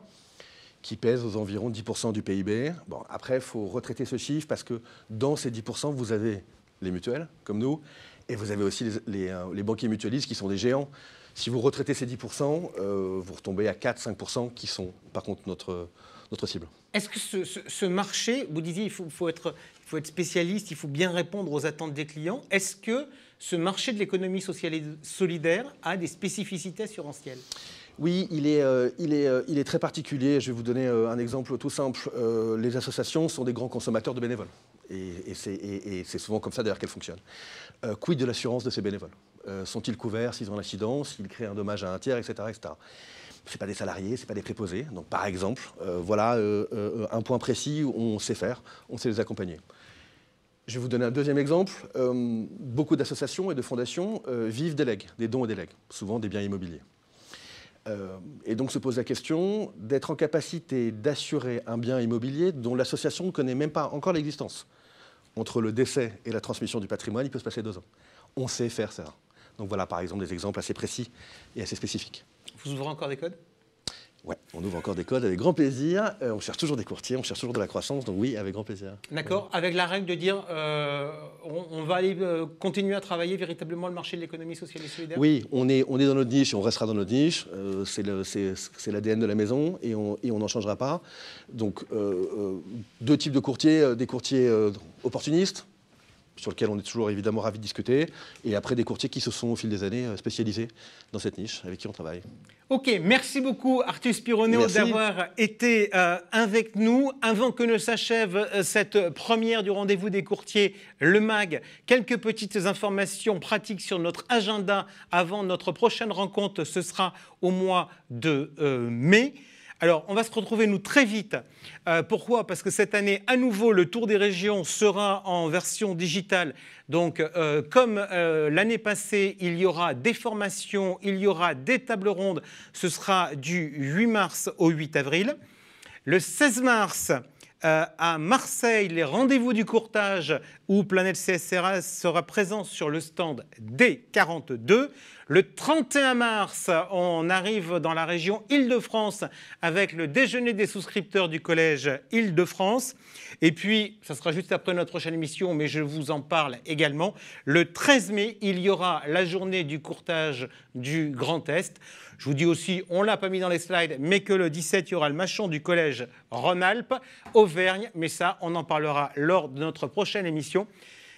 qui pèse aux environs 10% du PIB. Bon, après, il faut retraiter ce chiffre parce que dans ces 10%, vous avez les mutuelles, comme nous, et vous avez aussi les banquiers mutualistes qui sont des géants. Si vous retraitez ces 10%, vous retombez à 4-5% qui sont par contre notre cible. Est-ce que ce marché, vous disiez il faut être spécialiste, il faut bien répondre aux attentes des clients, est-ce que ce marché de l'économie sociale et solidaire a des spécificités assurantielles? Oui, il est très particulier. Je vais vous donner un exemple tout simple. Les associations sont des grands consommateurs de bénévoles. Et c'est souvent comme ça d'ailleurs qu'elles fonctionnent. Quid de l'assurance de ces bénévoles? Sont-ils couverts s'ils ont un accident, s'ils créent un dommage à un tiers, etc. etc. Ce n'est pas des salariés, ce n'est pas des préposés. Donc par exemple, voilà un point précis où on sait faire, on sait les accompagner. Je vais vous donner un deuxième exemple. Beaucoup d'associations et de fondations vivent des legs, des dons et des legs, souvent des biens immobiliers. Et donc se pose la question d'être en capacité d'assurer un bien immobilier dont l'association ne connaît même pas encore l'existence. Entre le décès et la transmission du patrimoine, il peut se passer 2 ans. On sait faire ça. Donc voilà par exemple des exemples assez précis et assez spécifiques. Vous ouvrez encore des codes? Oui, on ouvre encore des codes avec grand plaisir. On cherche toujours des courtiers, on cherche toujours de la croissance, donc oui, avec grand plaisir. D'accord, avec la règle de dire on va aller continuer à travailler véritablement le marché de l'économie sociale et solidaire? Oui, on est dans notre niche et on restera dans notre niche. C'est l'ADN de la maison et on n'en changera pas. Donc, 2 types de courtiers, des courtiers opportunistes, sur lesquels on est toujours évidemment ravis de discuter, et après des courtiers qui se sont au fil des années spécialisés dans cette niche, avec qui on travaille. Ok, merci beaucoup Artus Pironneau d'avoir été avec nous. Avant que ne s'achève cette première du rendez-vous des courtiers, le MAG, quelques petites informations pratiques sur notre agenda avant notre prochaine rencontre, ce sera au mois de mai. Alors, on va se retrouver, nous, très vite. Pourquoi? Parce que cette année, à nouveau, le Tour des régions sera en version digitale. Donc, comme l'année passée, il y aura des formations, il y aura des tables rondes. Ce sera du 8 mars au 8 avril. Le 16 mars, à Marseille, les rendez-vous du courtage où Planète CSRS sera présent sur le stand D42. Le 31 mars, on arrive dans la région Île-de-France avec le déjeuner des souscripteurs du collège Île-de-France. Et puis, ça sera juste après notre prochaine émission, mais je vous en parle également. Le 13 mai, il y aura la journée du courtage du Grand Est. Je vous dis aussi, on ne l'a pas mis dans les slides, mais que le 17, il y aura le machon du collège Rhône-Alpes, Auvergne. Mais ça, on en parlera lors de notre prochaine émission.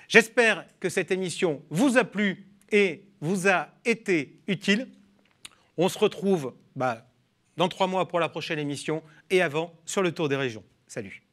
J'espère que cette émission vous a plu et vous a été utile. On se retrouve dans 3 mois pour la prochaine émission et avant sur le tour des régions. Salut.